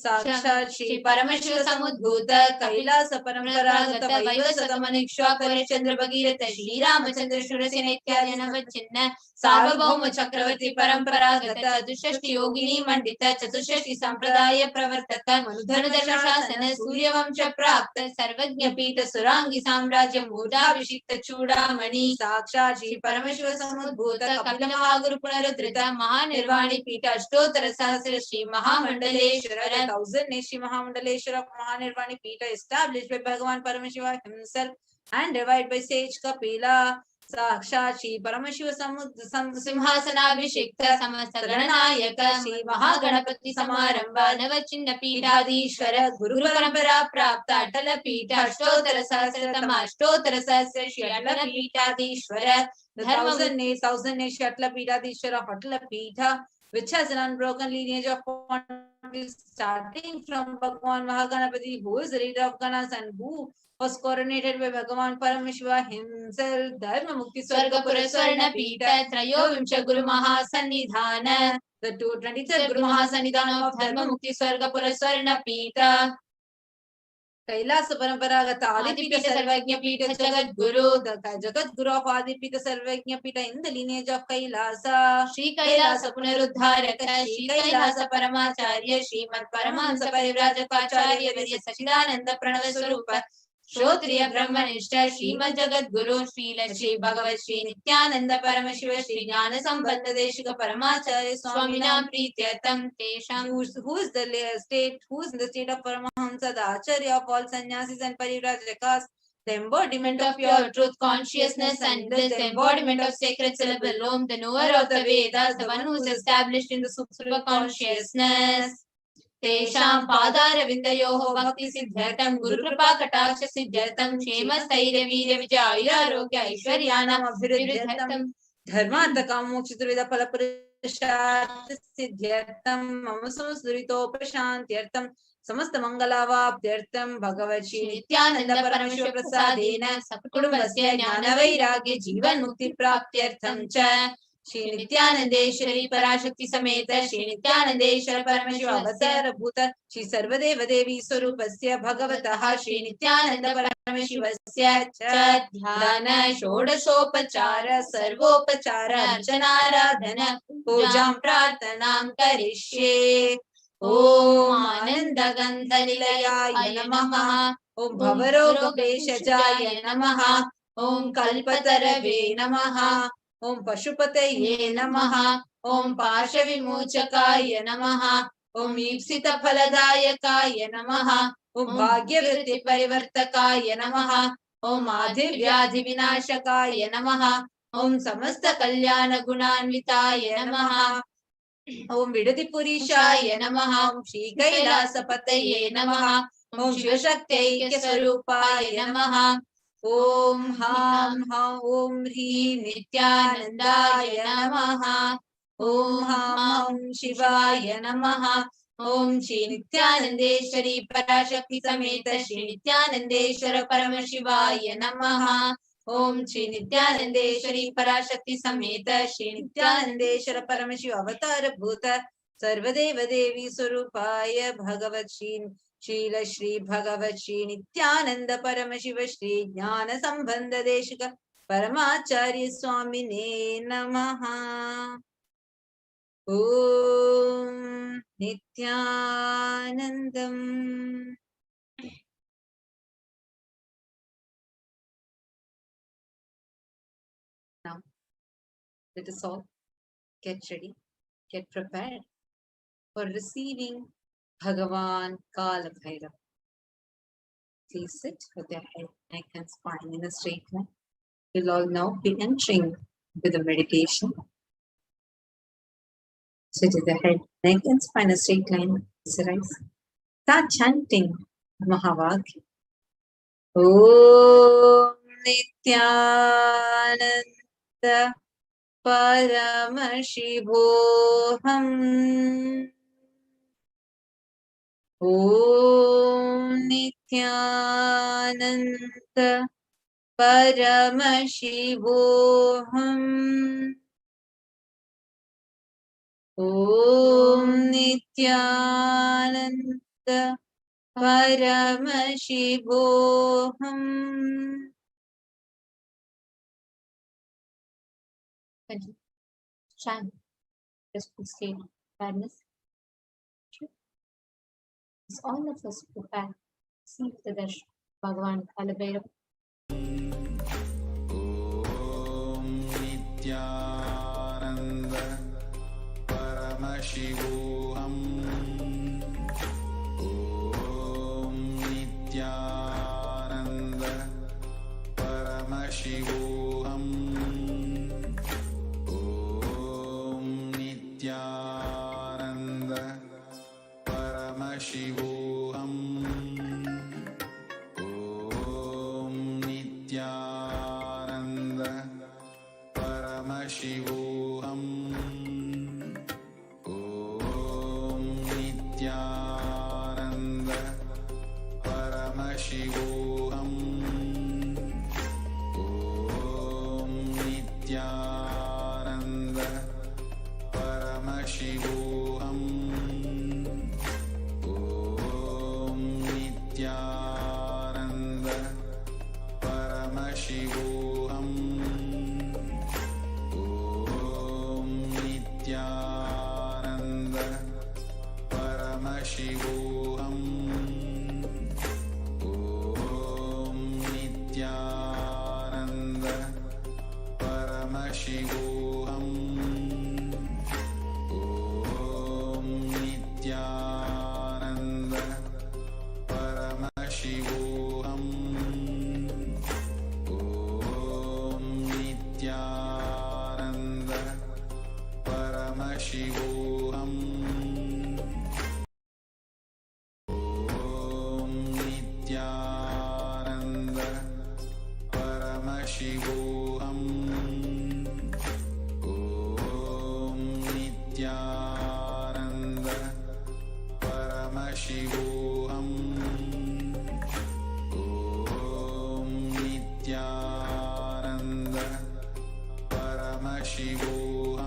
F: Sakshat Shri Paramashiva Samudbhuta Kailasa Paramparagatha Vaivasata Manikshwakara Chandra Bhagirata Shri Ramachandra Shurasena Ityadi Navachinna Sarvabhauma Chakravarti Paramparagata Chatushashti Yogini Mandita Chatushashti Sampradaya Pravartaka Manudhana Dharmashasana Surya Vamsha Prapta Sarvajna Pita Surangi Samrajya Mudha Vishikta Chudamani Sakshat Shri Paramashiva Samudbhuta Kapila Mahaguru Punarudrita Mahanirvani Pita Ashtotara Sahasra Shri Mahamandaleshwara 1000 Shri Mahamandaleshwara Mahanirvani Pita established by Bhagavan Paramashiva himself and revived by sage Kapila. Sakshat Shri Paramashiva Simhasanabhishekta Samasta Gananayaka Shri Mahaganapati Samaramba Navachinna Pitadishwara Guru Parampara Prapta Atala Pita Ashtotara Sahasratama Ashtotara Sahasra Shri Atala Pitadishwara, the 1000 Shri Atala Pitadishwara of Atala Pita, which has an unbroken lineage of starting from Bhagavan Mahaganapati, who is the leader of Ganas and who was coronated by Bhagavan Paramashiva himself. Dharma Mukti Swarga Puraswarna Pita Trayovimsha Guru Mahasannidhana, the 223rd Guru Mahasannidhana of Dharma Mukti Swarga Puraswarna Pita. Kailasa Paramparagata Adipita Sarvajna Pita Jagat Guru, the Jagat Guru of Adipita Sarvajna Pita in the lineage of Kailasa. Shri Kailasa Punarudharaka, Shri Kailasa Paramacharya, Shrimad Paramahamsa Parivrajaka Virya Sachidananda Pranava Swarupa, Shrotriya Brahmanishta, Shrimad Jagat Guru, Shri Shri Bhagavat Shri Nithyananda Paramashiva, Shri Jnana Sambandha Deshika Paramacharya Swaminam Prityartham Tesham, who is in the state of Paramahamsa, the Acharya of all sannyasis and parivrajakas, the embodiment of pure truth consciousness and bliss, the embodiment of sacred syllable Om, the knower of the Vedas, the one who is established in the super consciousness. Tesham Padara Vindayoho Bhakti Siddhartam Guru Kripa Kataksha Siddhartam Shema Stairya Virya Vijaya Arogya Aishwaryanam Abhiruddhartam Dharmartha Kamokshitrvida Phalapurushartha Siddhartam Mamasamam Surito Prashantyartam Samasta Mangalavaptyartam Bhagavat Shri Nithyananda Paramashiva Prasadena Sakutumbasya Jnana Vairagya Jivan Mukti Praptyartam Cha
G: Shri Nithyanandeshwari Parashakti Sameta Shri Nithyanandeshwara Paramashiva Avatara Bhuta Shri Sarvadeva Devi Swarupasya Bhagavataha Shri Nithyananda Paramashivasya Dhyana Shodasopachara Sarvopachara Archanaradhana Pujam Prarthanam Karishye Om Ananda Gandha Nilayaya Namaha Om Bhavaroga Beshajaya Namaha Om Kalpatarave Namaha Om Pashupataye Namaha Om Pasha Vimochakaya Namaha Om Ipsita Phaladayakaya Namaha Om Bhagyavritti Parivartakaya Namaha Om Adhivyadhi Vinashakaya Namaha Om Samasta Kalyana Gunanvitaya Namaha Om Vidadipurishaya Namaha Om Shri Kailasa Pataye Namaha Om Shivashakti Swarupaya Namaha Om Ham Ham Om Hri Nithyanandaya Namaha Om Ham Shivaya Namaha Om Shri Nithyanandeshwari Parashakti Sameta Shri Nithyanandeshwara Paramashivaya Namaha Om Shri Nithyanandeshwari Parashakti Sameta Shri Nithyanandeshwara Paramashiva Avatara Bhuta Sarvadeva Devi Swarupaya Bhagavat Srila Shri Bhagavat Shri Nithyananda Paramashiva Shri Jnana Sambandha Deshika Paramacharya Swamine Namaha Om Nithyanandam. Now, let us all get ready, get prepared for receiving Bhagavan Kalabhairava. Please sit with your head, neck and spine in a straight line. We'll all now be entering with a meditation. Sit with your head, neck and spine in a straight line. Rise. Start chanting Mahavakya. Om Nithyananda Paramashivoham Om Nithyananda Paramashivoham Om Nithyananda Paramashivoham. Continue. Chant. Restful state of awareness. As all of us prepare, see the Darshan Bhagavan Kalabhairava.
E: Om Nithyananda Paramashivoham Om Nithyananda Paramashivoham Om Nithyananda Paramashivoham Om Nithyananda Paramashivoham Om Nithyananda Paramashivoham Om Nithyananda Paramashivoham Om Nithyananda Paramashivoham Om Nithyananda Paramashivoham Om Nithyananda Paramashivoham Om Nithyananda Paramashivoham Om Nithyananda Paramashivoham Om Nithyananda Paramashivoham Om Nithyananda Paramashivoham Om Nithyananda Paramashivoham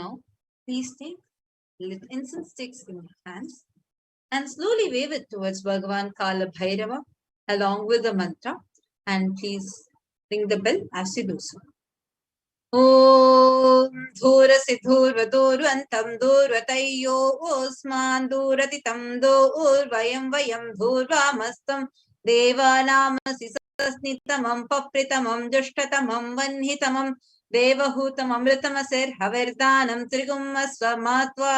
G: Now, please take lit incense sticks in your hands and slowly wave it towards Bhagavan Kalabhairava along with the mantra, and please ring the bell as you do so. Om Dhurasi Dhurvadoruantam Dhurvatayyo Osman Dhuratitam Dhurvayam Vayam Dhurvamastam Devanamasi Sasnitamam Papritamam Dushtatamam Vanhitamam Devahutam Amritamasir Haverdanam Trigumma Swamatva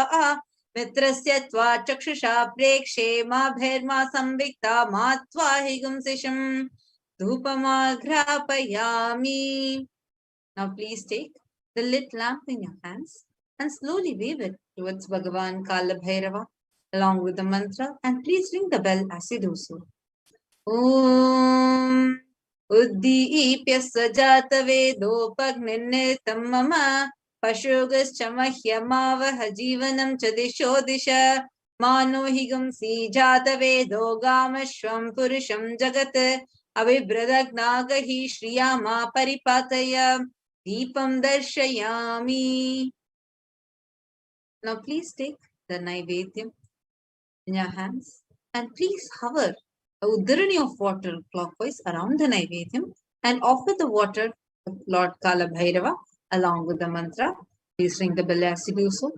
G: Mitrasya Tva Chakshusha Prekshe Mabherma Samvikta Matva Higumsisham Dhupamagrapayami. Now please take the lit lamp in your hands and slowly wave it towards Bhagavan Kalabhairava along with the mantra, and please ring the bell as you do so. Om Uddipya Sajata Vedopagninnitam Mama Pashugascha Mahyamavaha Jivanam Chadisho Disha Manohigam Sijata Vedo Gamashvam Purusham Jagat Avibradagnaga Shriyama Paripataya Deepam Darshayami. Now please take the Naivedyam in your hands and please hover a uddarani of water clockwise around the Naivedyam and offer the water to Lord Kalabhairava along with the mantra. Please ring the bell as you do so.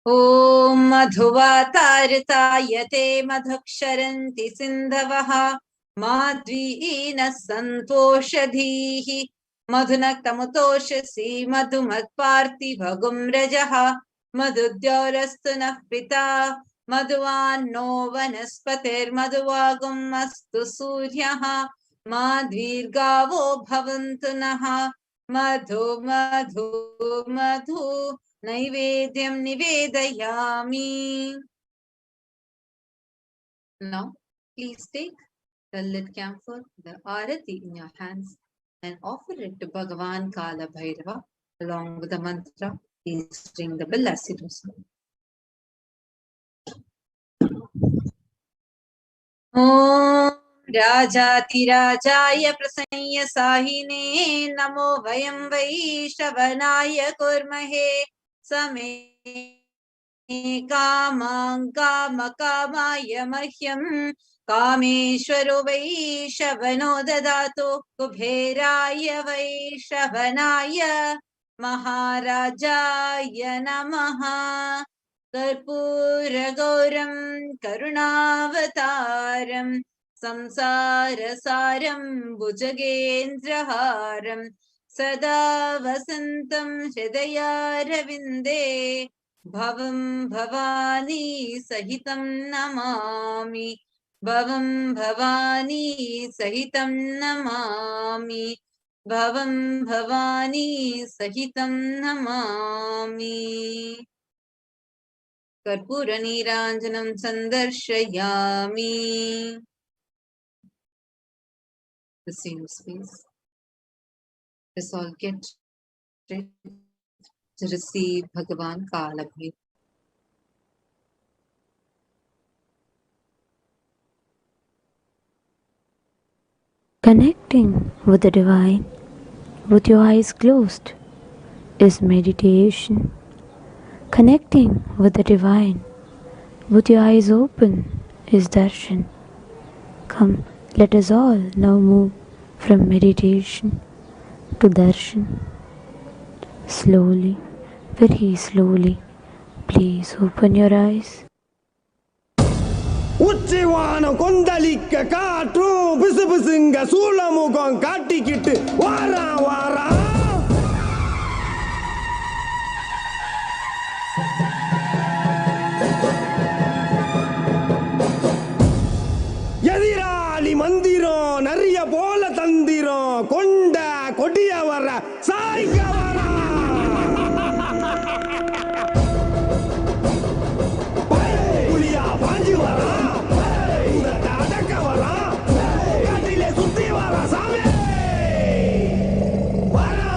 G: Om Madhuvatartayate Madhuksharanti Sindhavaha Madviina Santoshadhihi Madhunaktamutoshasi Madhumatparti Bhagum Rajaha Madhudyarastanah Pita Madhuvanno Vanaspatir Madhuvagum Astu Suryaha Madvirgavo Bhavantunaha Madhu Madhu Madhu Naivedyam Nivedayami. Now, please take the lit camphor, the arati in your hands and offer it to Bhagavan Kalabhairava along with the mantra. Please ring the bell as you do so. Om Rajati Rajaya Prasanya Sahine Namo Vayam Vaishavanaya Kurmahe Same Kamang Kama Kamaya Mahyam Kameshwaro Vaishavano Dadato Kubheraya Vaishavanaya Maharajaya Namaha Karpura Gauram Karunavataram Samsara Saram Bhujagendraharam Sada Vasantam Hridaya Ravinde Bhavam Bhavani Sahitam Namami Bhavam Bhavani Sahitam Namami Bhavam Bhavani Sahitam Namami. Karpura Niranjanam Sandarshayami. The same space. Let's all get ready to receive Bhagavan Kalabhairava.
H: Connecting with the divine with your eyes closed is meditation. Connecting with the divine with your eyes open is darshan. Come, let us all now move from meditation to darshan. Slowly, very slowly, please open your eyes.
I: உச்சிவானம் கொந்தளிக்க காற்றும் பிசு பிசுங்க சூளமுகம் காட்டிக்கிட்டு வாரா வாரா எதிராளி மந்திரம் நிறைய போல தந்திரம் கொண்ட கொடிய வர சாய்க்க வரா புலியா பாஞ்சு வரா வரா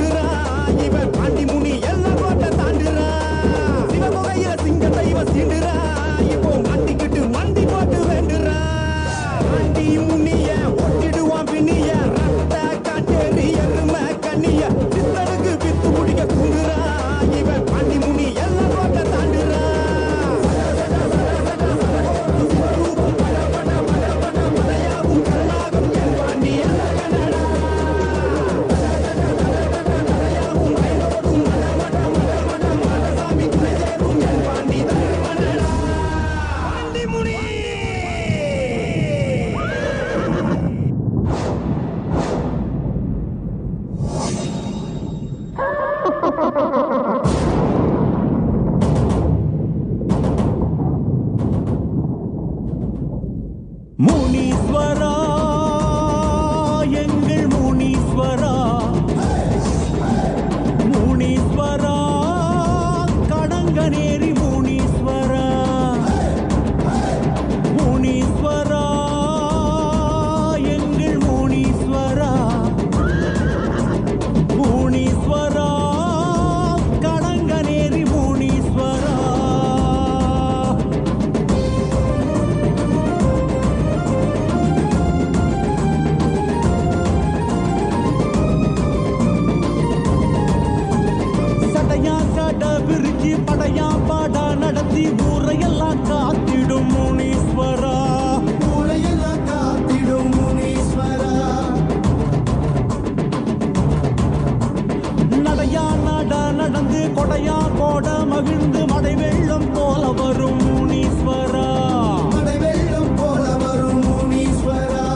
I: தூண்டுறா இவன் பாண்டி முனி எல்லாம் கோட்டை தாண்டுறா சிவகுகையில சிங்கத்தை இவன் சீண்டுறா இப்போ மாட்டிக்கிட்டு மண்டி போட்டு வேண்டுறா பாண்டி முனிய ஒட்டிடுவான் பின்னிய ரத்த காட்டேரி எருமை கண்ணிய சித்தனுக்கு வித்து முடிக்க கூடுறா இவன் பாண்டி முனி எல்லாம் கோட்டை தாண்டுறா முனீஸ்வரா எங்கள் முனீஸ்வரா முனீஸ்வரா கடங்கநேரி முனீஸ்வரா முனீஸ்வரா எங்கள் முனீஸ்வரா முனீஸ்வரா கடங்கநேரி முனீஸ்வரா விரிச்சி படையா பாடா நடத்தி ஊரையெல்லாம் காத்திடும் முனீஸ்வரா ஊரையெல்லாம் காத்திடும் முனீஸ்வரா நடையா நட நடந்து கொடையா கோட மகிழ்ந்து மழை வெள்ளம் போல வரும் முனீஸ்வரா மழை வெள்ளம் போல வரும் முனீஸ்வரா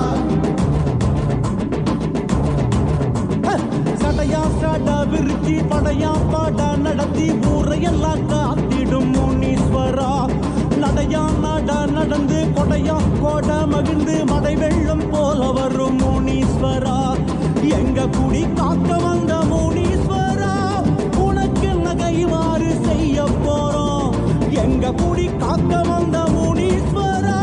I: சடையா சடா விரிச்சி படையா பாடா நடத்தி ஊரையெல்லாம் காத்திடும் முனீஸ்வரா நடையா நட நடந்து கொடையா கோட மகிழ்ந்து மழை வெள்ளம் போல வரும் முனீஸ்வரா எங்க குடி காக்க வந்த முனீஸ்வரா உனக்கு நகைவாறு செய்ய போறோம் எங்க குடி காக்க வந்த முனீஸ்வரா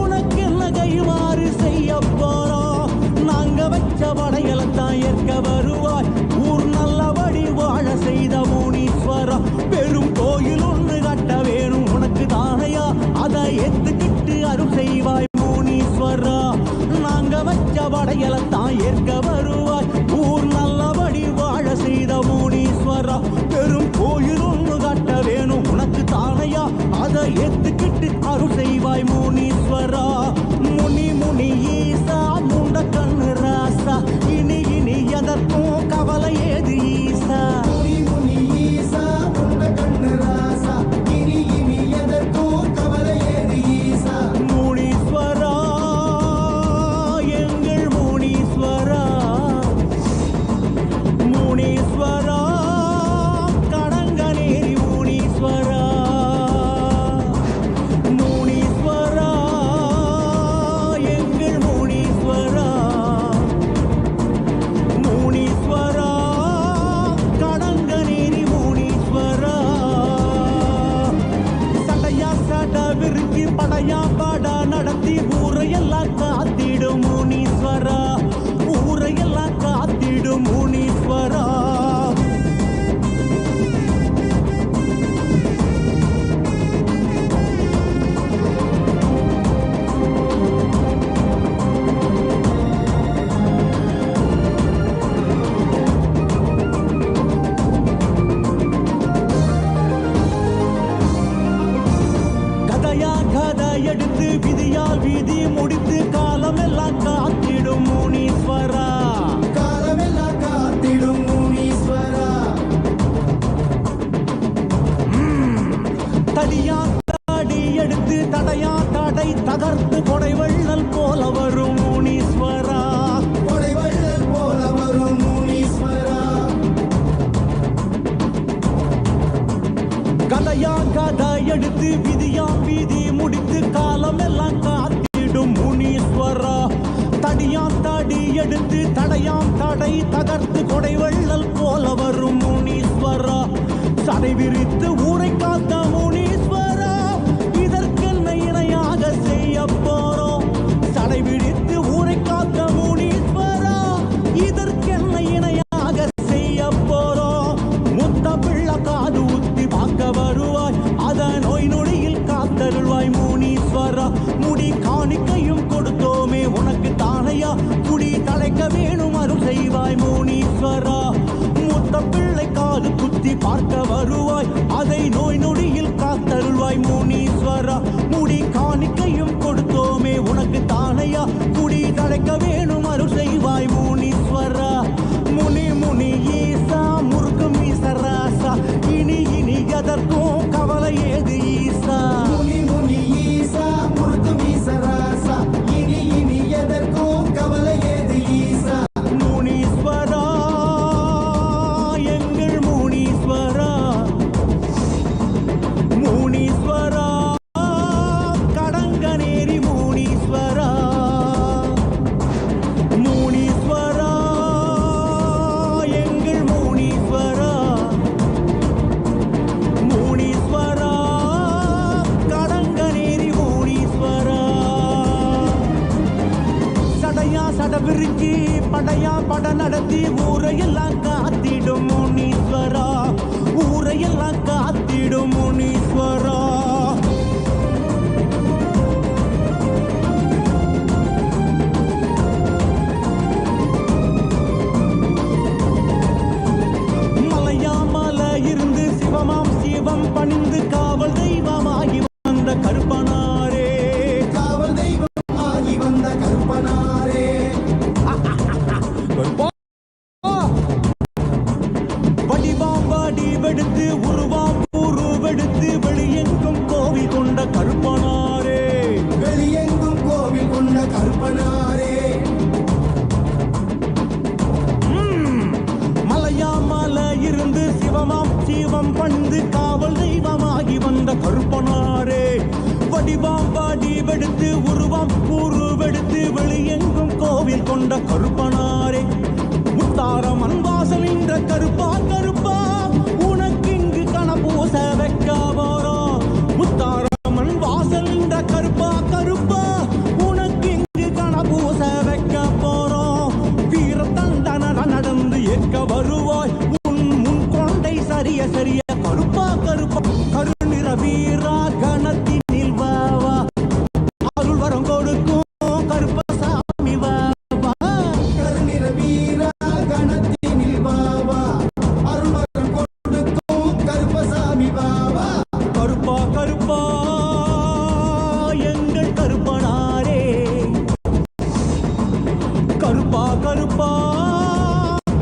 I: உனக்கு நகைவாறு செய்ய போறோம் நாங்க வச்ச படையலத்தான் ஏற்க வருவாய் ஊர் நல்லபடி வாழ செய்த முனீஸ்வரா பெரும் கோயில் ஒன்று கட்ட வேணும் உனக்கு தானையா அதை ஏத்துக்கிட்டு அருள் செய்வாய் முனீஸ்வரா நாங்க வச்ச படையலத்தான் ஏற்க வருவாய் ஊர் நல்லபடி வாழ செய்த முனீஸ்வரா பெரும் கோயில் ஒன்று கட்ட வேணும் உனக்கு தானையா அதை ஏத்துக்கிட்டு அருள் செய்வாய் முனீஸ்வரா முனி முனி ஈசா முண்ட கண்ணு ராசா இனி இனி எதற்கும் கவலை ஏது ஈசா முனி முனி ஈசா முண்ட கண்ணு ராசா இனி இனி எதற்கும் கவலை ஏது ஈசா முனீஸ்வரா எங்கள் முனீஸ்வரா முனீஸ்வரா கடங்கநேரி முனீஸ்வரா முனீஸ்வரா எங்கள் முனீஸ்வரா முனீஸ்வரா கடங்கநேரி முனீஸ்வரா சடையா சட விரிச்சி படையா பாடா நடத்தி ஊரையெல்லாம் காத்திடும் முனீஸ்வரா ஊரையெல்லாம் காத்திடும் முனீஸ்வரா கதையா கதை எடுத்து விதியால் வீதி முடித்து காலமெல்லாம் காத்திடும் முனீஸ்வரா காலமெல்லாம் காத்திடும் முனீஸ்வரா தடியா தாடி எடுத்து தடையா தடை தகர்த்து கொடை வள்ளல் போல வரும் முனீஸ்வரா கொடை வள்ளல் போல வரும் முனீஸ்வரா கதையா கதை எடுத்து விதியா வீதி முடித்து காலமெல்லாம் காத்திடும் முனீஸ்வரா தடியா தாடி எடுத்து தடையாம் தடை தகர்த்து கொடை வள்ளல் போல வரும் முனீஸ்வரா சடை விரித்து ஊரை காத்த முனீஸ்வரா இதற்கென்ன இணையாக செய்ய போறோம் சடை விரித்து ஊரை காத்த முனீஸ்வரா இதற்கென்ன இணையாக செய்ய செய்வாய் முனீஸ்வரா. மூத்த பிள்ளை காது குத்தி பார்க்க வருவாய், அதை நோய் நொடியில் காத்தருள்வாய் முனீஸ்வரா. முடி காணிக்கையும் கொடுத்தோமே உனக்கு தானையா, குடி தடைக்க வேணும் அருள் செய்வாய் முனீஸ்வரா. முனி முனி ஈசா முருகு மீசராசா, இனி இனி எதற்கும் கவலை ஏது ஈசா.
J: முனி முனி ஈசா முருகு மீசராசா, இனி இனி எதற்கும் கவலை ஏது ஈசா.
I: முனீஸ்வரா எங்கள் முனீஸ்வரா, முனீஸ்வரா கடங்கநேரி முனீஸ்வரா. முனீஸ்வரா எங்கள் முனீஸ்வரா, முனீஸ்வரா கடங்கநேரி முனீஸ்வரா. சடையா சட விரிச்சி படையா பட நடத்தி ஊரையெல்லாம் காத்திடும் முனீஸ்வரா, ஊரையெல்லாம் காத்திடும் முனீஸ்வரா. மலையாமல இருந்து சிவமாம் சிவம் பணிந்து காவல் தெய்வமாகி வந்த கருப்பனாரே,
J: காவல் தெய்வம் ஆகி வந்த கற்பனாரே.
I: வடிவாம் வடிவெடுத்து உருவாம் உருவெடுத்து வெளியெங்கும் கோவில் கொண்ட கருப்பனாரே,
J: வெளியெங்கும் கோவில் கொண்ட கற்பனாரே.
I: மலையாமல இருந்து சிவமாம் சிவம் பணிந்து காவல் தெய்வமாகி வந்த கருப்பனாரே. வடிவாம் வடிவெடுத்து உருவாம் உருவெடுத்து வெளியெங்கும் கோவில் கொண்ட கருப்பனாரே. முத்தாரம் அன்பாசம் என்ற கருப்பா கருப்பா, உனக்கு இங்கு கணபூச வைக்க போறோம். முத்தாரம் அன்பாசல் என்ற கருப்பா கருப்பா, உனக்கு இங்கு கணபூச வைக்க போறோம். வீர தண்டன நடந்து ஏற்க வருவாய், உன் முன் கொண்டை சரிய சரிய கருப்பா கருப்பா. கருநிற வீரா கணத்தினில் வாவா, அருள் வரம் கொடுக்கும் கருப்பசாமி வாவா.
J: கருநிற வீரா கணத்தினில் வாவா, அருள் வரம் கொடுக்கும் கருப்பசாமி வாவா.
I: கருப்பா கருப்பா எங்கள் கருப்பனாரே, கருப்பா கருப்பா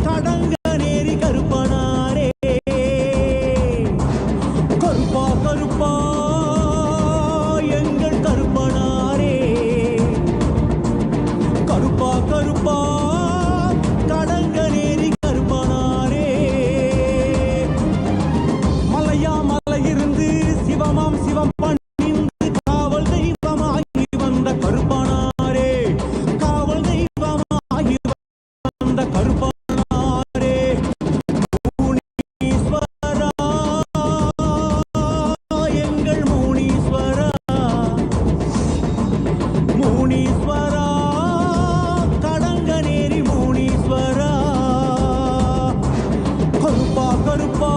I: கடங்கநேரி கருப்பனாரே. கருப்பா கருப்பா எங்கள் கருப்பனாரே, கருப்பா கருப்பா கடங்கநேரி கருப்பனாரே. மலையா மலையிருந்து சிவமாம் சிவம் பணிந்து காவல் தெய்வமாகி வந்த கருப்பனாரே, காவல் தெய்வமாகி வந்த கருப்பனாரே. முனீஸ்வரா எங்கள் முனீஸ்வரா, முனீஸ்வரா கடங்கநேரி முனீஸ்வரா. கருப்பா கருப்பா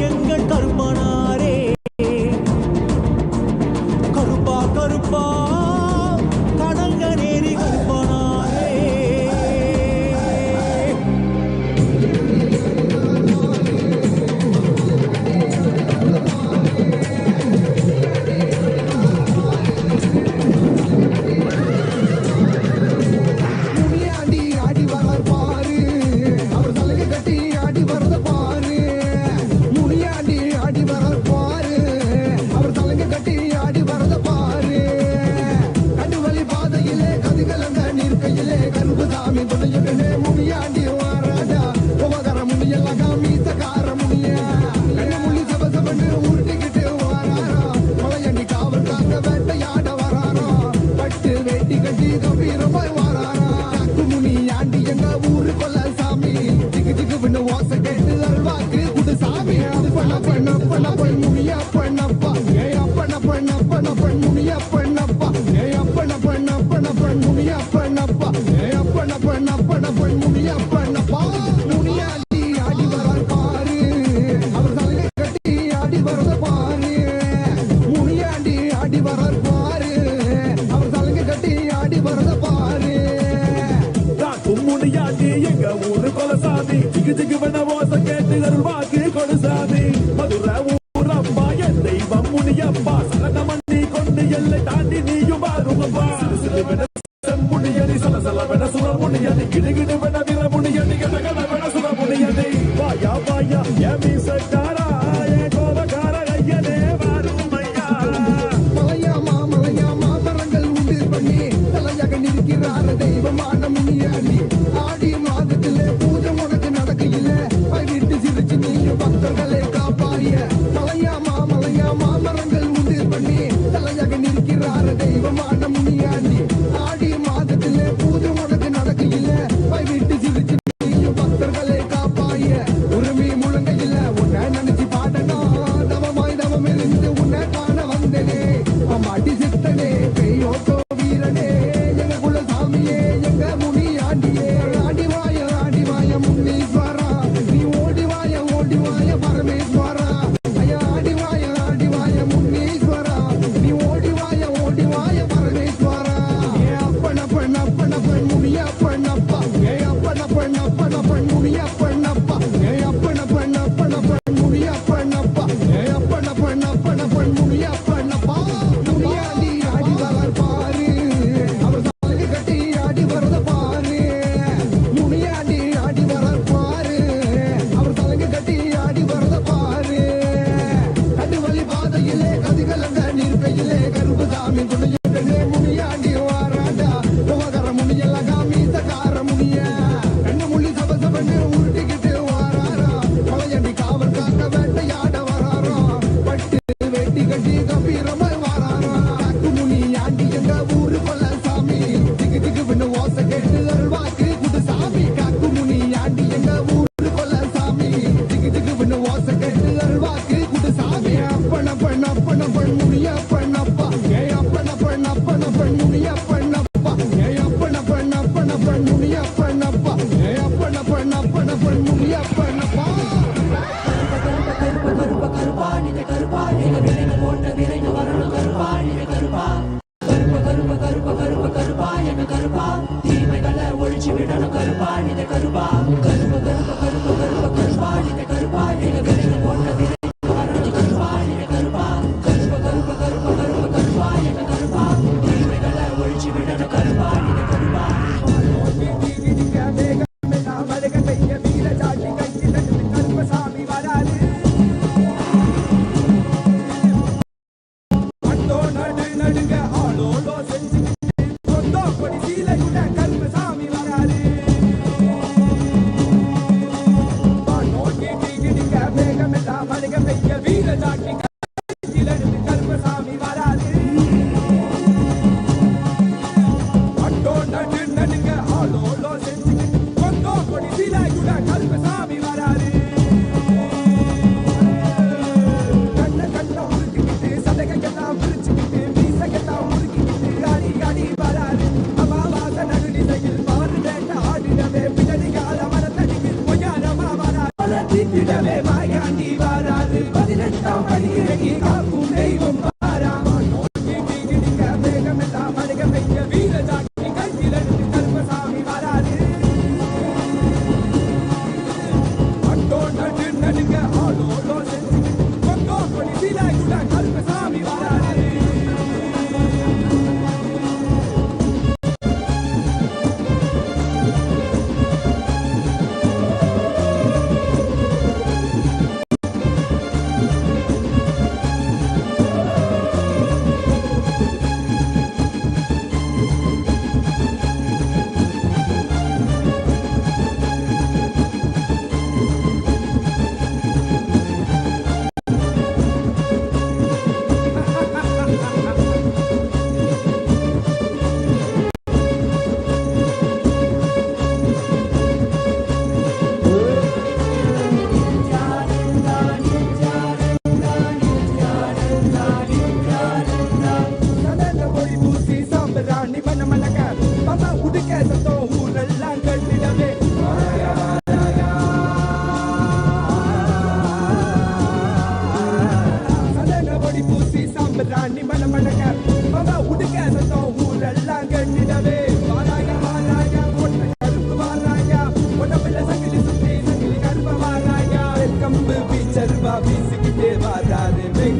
I: எங்கள் கருப்பனாரே, கருப்பா கருப்பா கடங்கநேரி கருப்பனாரே.
J: முனியாண்டி ஆடி வர பாரு, அவர் தலையை கட்டி ஆடி வரத பாரு. முனியாண்டி ஆடி வர பாரு, அவர் தலையை கட்டி ஆடி வரத பாரு. கடுவழி பாதையிலே கதிகலந்த நிற்கையிலே கருப்புசாமி துணையுடனே முனியாண்டி வாராடா உபகர
I: கொலசாமி ஜிகு ஜிகு வன ஓசை கேட்டு அருள்வாக்கு கொடுசாமி மதுரை ஊரப்பா என் தெய்வம் முனியப்பா சகதமண்ணி கொண்டு எல்லை தாண்டி நீயும் பாருங்கப்பா செம்முனியடி சலசலவென சுரமுனியடி கிடுகிடுவென விரமுனியடி கடகடவென சுரமுனியடி வாயா வாயா என் மீசக்காரா என் கோபக்கார ஐயனே வாருமையா
J: மலையாமா மலையாமா மரங்கள் உண்டு பண்ணி தலையாக நிற்கிறார தெய்வமான முனியாண்டி ஆடி மாதத்திலே பூஜை உனக்கு நடக்கையில வீட்டு சிரிச்சு நீயும் பக்தர்களை காப்பாய மலையாமா மலையாமா மரங்கள் உண்டு பண்ணி தலையாக நிற்கிறார தெய்வமான முனியாண்டி ஆடி மாதத்திலே பூஜை உனக்கு நடக்கையில வீட்டு சிரிச்சு நீயும் பக்தர்களை காப்பாய உரிமை முழங்கையில உன்னை நினைச்சு பாடணும் தவமாய் தவம் இருந்து உன்னை காண வந்தனே அம்மாட்டி சித்தனே பெய்யோட்டோ வீரனே எங்க குல சாமியே எங்க முனி ஆண்டியே ஆடி வாய முன்னீஸ்வரா நீ ஓடி வாய பரமேஸ்வரா ஐயா ஆடி வாய முன்னீஸ்வரா நீ ஓடி வாய பரமேஸ்வரா ஏ அப்பன முனியா பண்ணப்பா ஏ அப்பன முனியா பண்ணப்பா ஏ அப்பன முனியா பண்ணப்பா ஏ அப்பன முனியா பண்ணப்பா முனியாண்டி ஆடி வர பாரு அவர் தலையை கட்டி ஆடி வரத பாரு முனியாண்டி ஆடி வர பாரு அவர் தலையை கட்டி ஆடி வரத பாரு கட்டு வழி பாதையிலே கதிகலங்க நிற்கையிலே கருப்புசாமி துணையுடனே முனியாண்டி வாராண்டா உவகர முனியல்ல காமீசக்கார முனிய கண்ணு முள்ளி சபசபன்னு உருட்டிக்கிட்டு வாராரா மலையண்டி காவல் காக்க வேட்டையாட வராரா பட்டு வெட்டி கட்டி கம்பீரமாய் வாராரா காக்கு முனியாண்டி எங்க ஊரு கொல்ல சாமி திக்கு திக்கு பின்ன ஓசை கேட்டு அருள்வாக்கு குடு சாமி காக்கு முனியாண்டி எங்க ஊரு கொல்ல சாமி திக்கு திக்கு பின்ன ஓசை கேட்டு அருள்வாக்கு குடு சாமி அப்பன முனியா பண்ணப்பா ஏ அப்பன முனியா பண்ணப்பா ஏ அப்பன முனியா பண்ணப்பா ஏ அப்பன முனியா பண்ணப்பா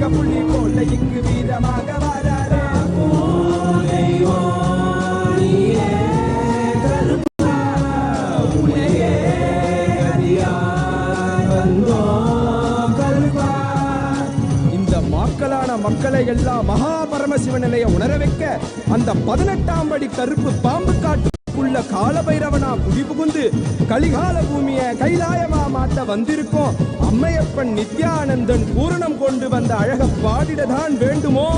J: புள்ளி போல இங்கு வீரமாக வராரே மக்களை எல்லாம் மகா பரமசிவ நிலையை உணர வைக்க அந்த 18ஆம் படி கருப்பு பாம்பு காட்டுக்குள்ள காலபைரவனா குடிபுகுந்து கலிகால பூமியை கைலாயமா மாட்ட வந்திருக்கோம். அம்மையப்பன் நித்யானந்தன் பூரணம் கொண்டு வந்த அழக பாடிடதான் வேண்டுமோ?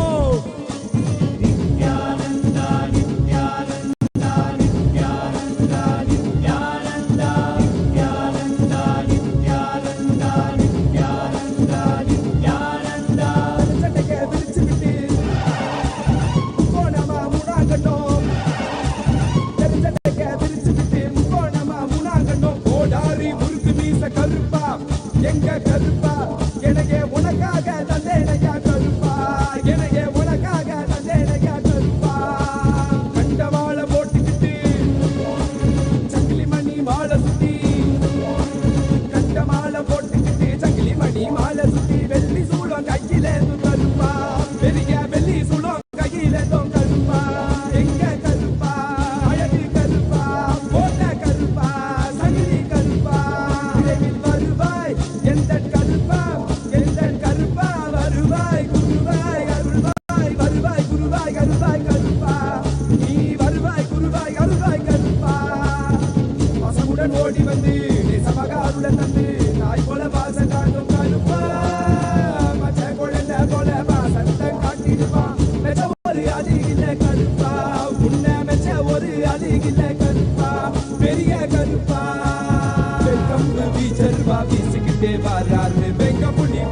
J: எங்க கருப்பா எனக்கே உனக்காக தந்தேனையா கருப்பா எனக்கே உனக்காக தந்தேனையா கருப்பா கண்டவாள போட்டுக்கிட்டு சங்கிலி மணி மாலை சுத்தி கண்ட மாலை போட்டுக்கிட்டு சங்கிலி மணி மாலை சுத்தி வெள்ளி சூளம் கையில கருப்பா பெரிய வெள்ளி சூளம் கையில கருப்பா எங்க கருப்பா அழகு கருப்பா போட்ட கருப்பா சங்கிலி கருப்பா விரைவில் வருவாய் எந்த கருப்பா வருவாய் குருவாய் அருள்வாய் வருவாய் குருவாய் அருள்வாய் கருப்பா நீ வருவாய் குருவாய் அருள்வாய் கருப்பா பசமுடன் ஓடி வந்து நேசமாக அருளை தந்து தாய் போல வாசம் காட்டும் கருப்பா மச்ச குழந்தை போல வாசத்தை காட்டிடுவான் மெச்ச ஒரு அதிகில்ல கருப்பா உன்னை மெச்ச ஒரு அதிகில்ல கருப்பா பெரிய கருப்பா வெக்கம் வீச்சருவா வீசிக்கிட்டே வராரு வெங்க புள்ளி